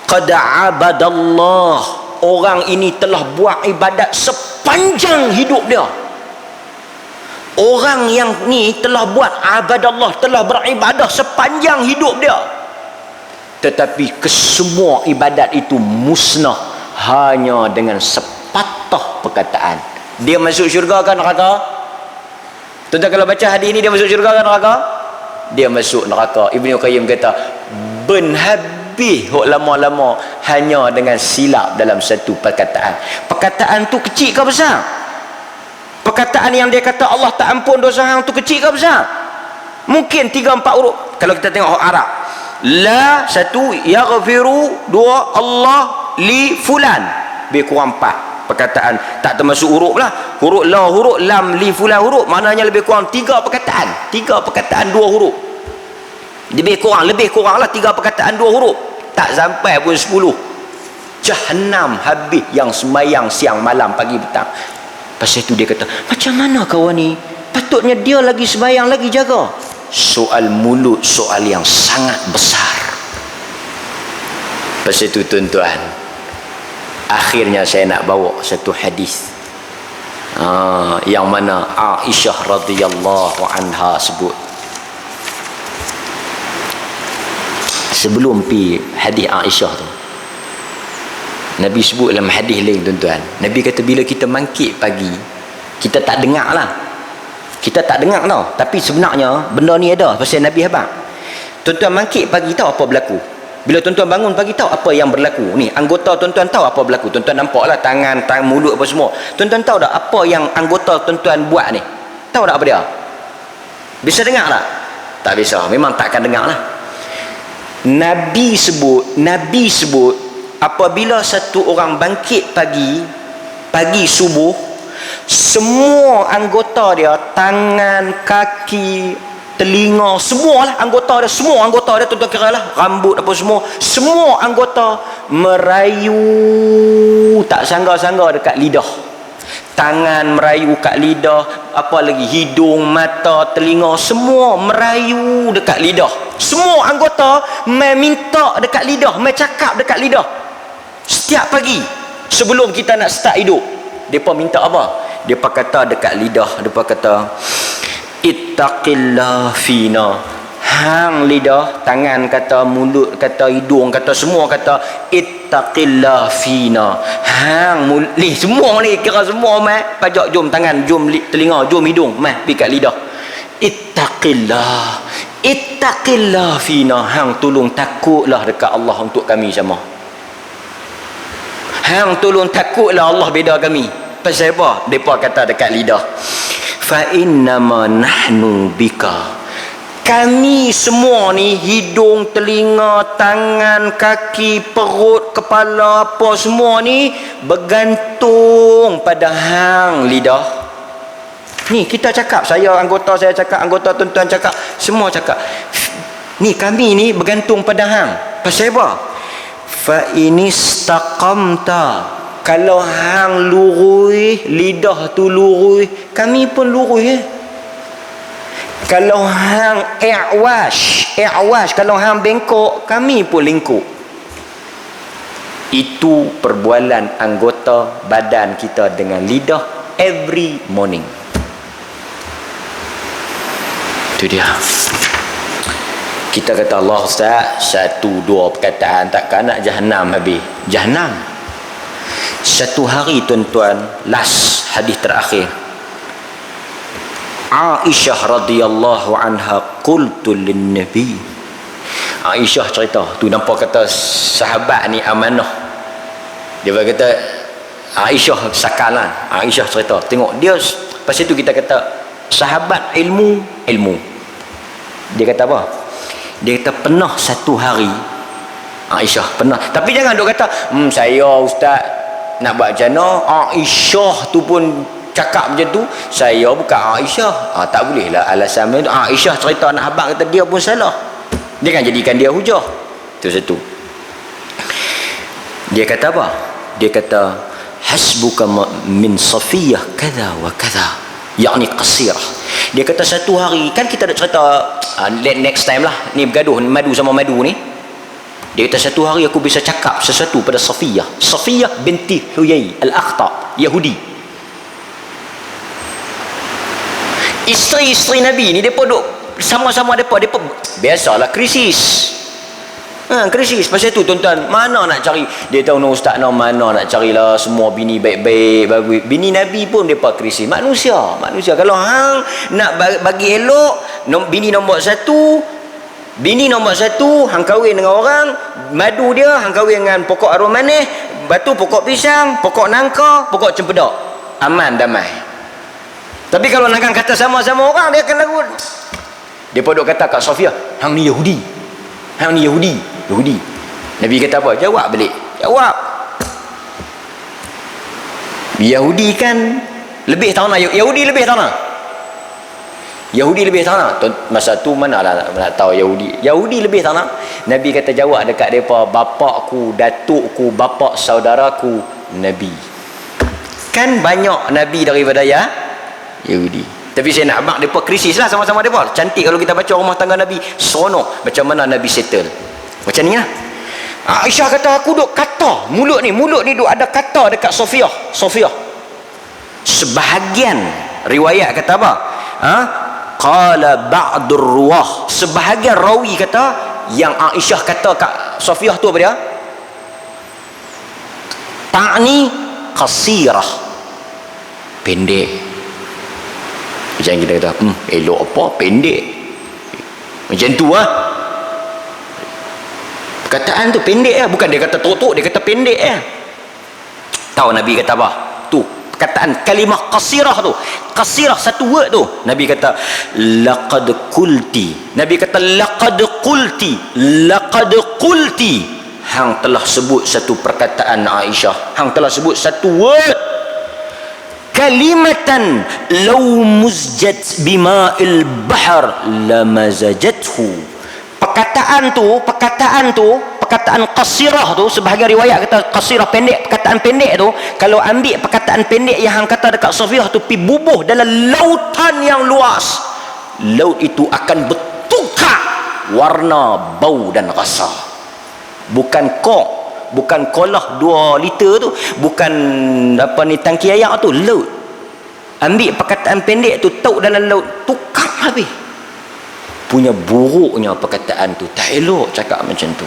Qad abadallah, orang ini telah buat ibadat sepanjang hidup dia. Orang yang ni telah buat abadallah, telah beribadah sepanjang hidup dia, tetapi kesemua ibadat itu musnah hanya dengan sepatah perkataan. Dia masuk syurga kan neraka? Tuan-tuan kalau baca hadis ni, dia masuk syurga kan neraka? Dia masuk neraka. Ibnu Qayyim kata ben habis hok lama-lama hanya dengan silap dalam satu perkataan. Perkataan tu kecil ke besar? Perkataan yang dia kata Allah tak ampun dosa hang tu kecil ke besar? Mungkin 3-4 huruf. Kalau kita tengok Arab, la satu, yaghfiru dua, Allah li fulan, lebih kurang 4 perkataan. Tak termasuk huruf lah. Huruf la, huruf lam, li fulan huruf, maknanya lebih kurang 3 perkataan. 3 perkataan 2 huruf. Lebih kurang lah 3 perkataan 2 huruf. Tak sampai pun 10. Jahannam habis yang semayang siang malam pagi petang. Pasal itu dia kata, macam mana kawan ni? Patutnya dia lagi sembahyang, lagi jaga. Soal mulut, soal yang sangat besar. Pasal itu tuan-tuan, akhirnya saya nak bawa satu hadis yang mana Aisyah radhiyallahu anha sebut. Sebelum pi hadis Aisyah tu, Nabi sebut dalam hadis lain tuan-tuan. Nabi kata bila kita mangkit pagi, kita tak dengar lah. Kita tak dengar tau. Tapi sebenarnya benda ni ada. Pasal Nabi habang. Tuan-tuan mangkit pagi tahu apa berlaku. Bila tuan-tuan bangun pagi tahu apa yang berlaku. Ni anggota tuan-tuan tahu apa berlaku. Tuan-tuan nampak lah tangan, mulut apa semua. Tuan-tuan tahu tak apa yang anggota tuan-tuan buat ni? Tahu tak apa dia? Bisa dengar tak? Tak bisa. Memang takkan dengar lah. Nabi sebut apabila satu orang bangkit pagi subuh, semua anggota dia, tangan, kaki, telinga, semualah anggota dia, tuan-tuan kira lah, rambut apa semua anggota merayu tak sangga-sangga dekat lidah. Tangan merayu kat lidah, apa lagi, hidung, mata, telinga, semua merayu dekat lidah. Semua anggota meminta dekat lidah, mencakap dekat lidah. Setiap pagi sebelum kita nak start hidup, depa minta apa? Depa kata dekat lidah, depa kata ittaqillah fina, hang lidah, tangan kata, mulut kata, hidung kata, semua kata ittaqillah fina. Hang ni semua ni kira semua mai pajak, jom tangan, jom telinga, jom hidung, mai pi kat lidah. Ittaqillah fina. Hang tolong takutlah dekat Allah untuk kami sama. Hang tolong takutlah Allah beda kami. Pasal apa? Depa kata dekat lidah, fa innama nahnu bika. Kami semua ni, hidung, telinga, tangan, kaki, perut, kepala, apa semua ni bergantung pada hang lidah. Ni kita cakap, saya cakap, anggota tuan-tuan cakap, semua cakap. Ni kami ni bergantung pada hang. Pasal apa? Fa inistaqamta. Kalau hang lurus, lidah tu lurus, kami pun lurus. Kalau hang i'wash, kalau hang bengkok, kami pun lingkuk. Itu perbualan anggota badan kita dengan lidah every morning. Itu dia. Kita kata Allah Ustaz, satu dua perkataan takkan nak Jahannam habis. Jahannam. Satu hari tuan-tuan, last hadis terakhir, Aisyah radhiyallahu anha qultu lin nabi. Aisyah cerita tu, nampak kata sahabat ni amanah. Dia kata Aisyah sakalan. Aisyah cerita, tengok dia, pasal tu kita kata sahabat ilmu. Dia kata apa? Dia kata pernah satu hari, Aisyah pernah, tapi jangan duk kata saya Ustaz nak buat jana, Aisyah tu pun cakap macam tu, saya bukan Aisyah. Tak boleh lah alasan itu. Aisyah cerita anak abang kata dia pun salah, jangan jadikan dia hujah. Itu satu. Dia kata apa? Dia kata hasbuka min Safiyah kadha wa kadha, yakni qasirah. Dia kata satu hari, kan kita ada cerita next time lah ni, bergaduh madu sama madu ni. Dia kata satu hari aku bisa cakap sesuatu pada Safiyah binti Huyai al-Akhta, Yahudi. Isteri-isteri Nabi ni, mereka duk sama-sama, mereka biasalah krisis. Krisis. Pasal tu tuan-tuan, mana nak cari, dia tahu no Ustaz, no mana nak carilah semua bini baik-baik, bagus. Bini Nabi pun mereka krisis. Manusia. Kalau hang nak bagi elok, bini nombor satu, hang kahwin dengan orang, madu dia hang kahwin dengan pokok arum manis, batu pokok pisang, pokok nangka, pokok cempedak. Aman, damai. Tapi kalau nak kata sama-sama orang, dia akan lagu. Dia pun duk kata kat Safiyah, hang ni Yahudi. Nabi kata apa? Jawab balik. Yahudi kan lebih tahu nak. Yahudi lebih tahu nak. Masa tu mana lah nak tahu Yahudi lebih tahu nak. Nabi kata jawab dekat mereka, bapakku, datukku, bapak saudaraku Nabi. Kan banyak Nabi daripada Yahudi. Tapi saya nak abang mereka krisis lah sama-sama mereka. Cantik kalau kita baca rumah tangga Nabi, seronok macam mana Nabi settle. Macam ni lah. Aisyah kata aku duk kata, mulut ni duk ada kata dekat Safiyah. Sebahagian riwayat kata apa? Qala ba'dur ruwah, sebahagian rawi kata yang Aisyah kata kat Safiyah tu apa dia? Ta'ni qasirah, pendek. Macam kita kata elok apa pendek, macam tu lah. Perkataan tu pendek bukan dia kata totok, dia kata pendek Tahu Nabi kata apa? Tu perkataan kalimah qasirah tu. Qasirah satu word tu. Nabi kata laqad qulti. Hang telah sebut satu perkataan Aisyah. Hang telah sebut satu word. Kalimatan law muzjat bima'il bahr lamazajathu. Perkataan qasirah tu, sebahagian riwayat kata qasirah pendek, perkataan pendek tu, kalau ambil perkataan pendek yang hang kata dekat Safiyah tu pi bubuh dalam lautan yang luas, laut itu akan bertukar warna, bau dan rasa. Bukan kolah 2 liter tu, bukan tangki air tu, laut. Ambil perkataan pendek tu, tauk dalam laut, tukar habis. punya buruknya perkataan tu. Tak elok cakap macam tu.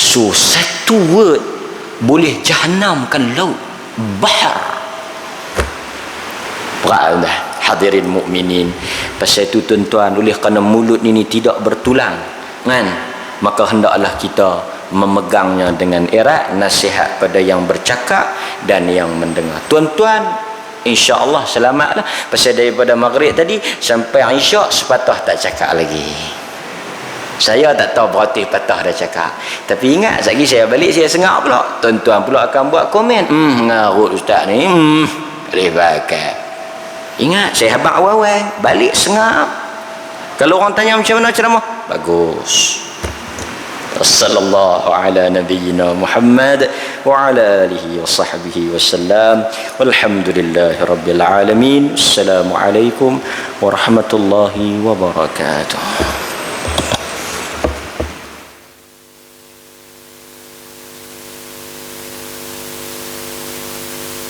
So satu word boleh jahanamkan laut, bahar. Berat dah hadirin mukminin. Pasal itu tuan-tuan, oleh kerana mulut ini tidak bertulang kan, maka hendaklah kita memegangnya dengan erat. Nasihat pada yang bercakap dan yang mendengar. Tuan-tuan, insya-Allah selamatlah. Pasal daripada maghrib tadi sampai isyak sepatah tak cakap lagi. Saya tak tahu berapa patah dah cakap. Tapi ingat, sekali saya balik saya sengak pula. Tuan-tuan pula akan buat komen. Ngarut ustaz ni. Boleh pakai. Ingat, saya habaq awal-awal. Balik sengak. Kalau orang tanya macam mana ceramah, bagus. Sallallahu ala nabiyyina Muhammad wa ala alihi wa sahbihi wasallam. Walhamdulillahi rabbil alamin. Assalamualaikum warahmatullahi wabarakatuh.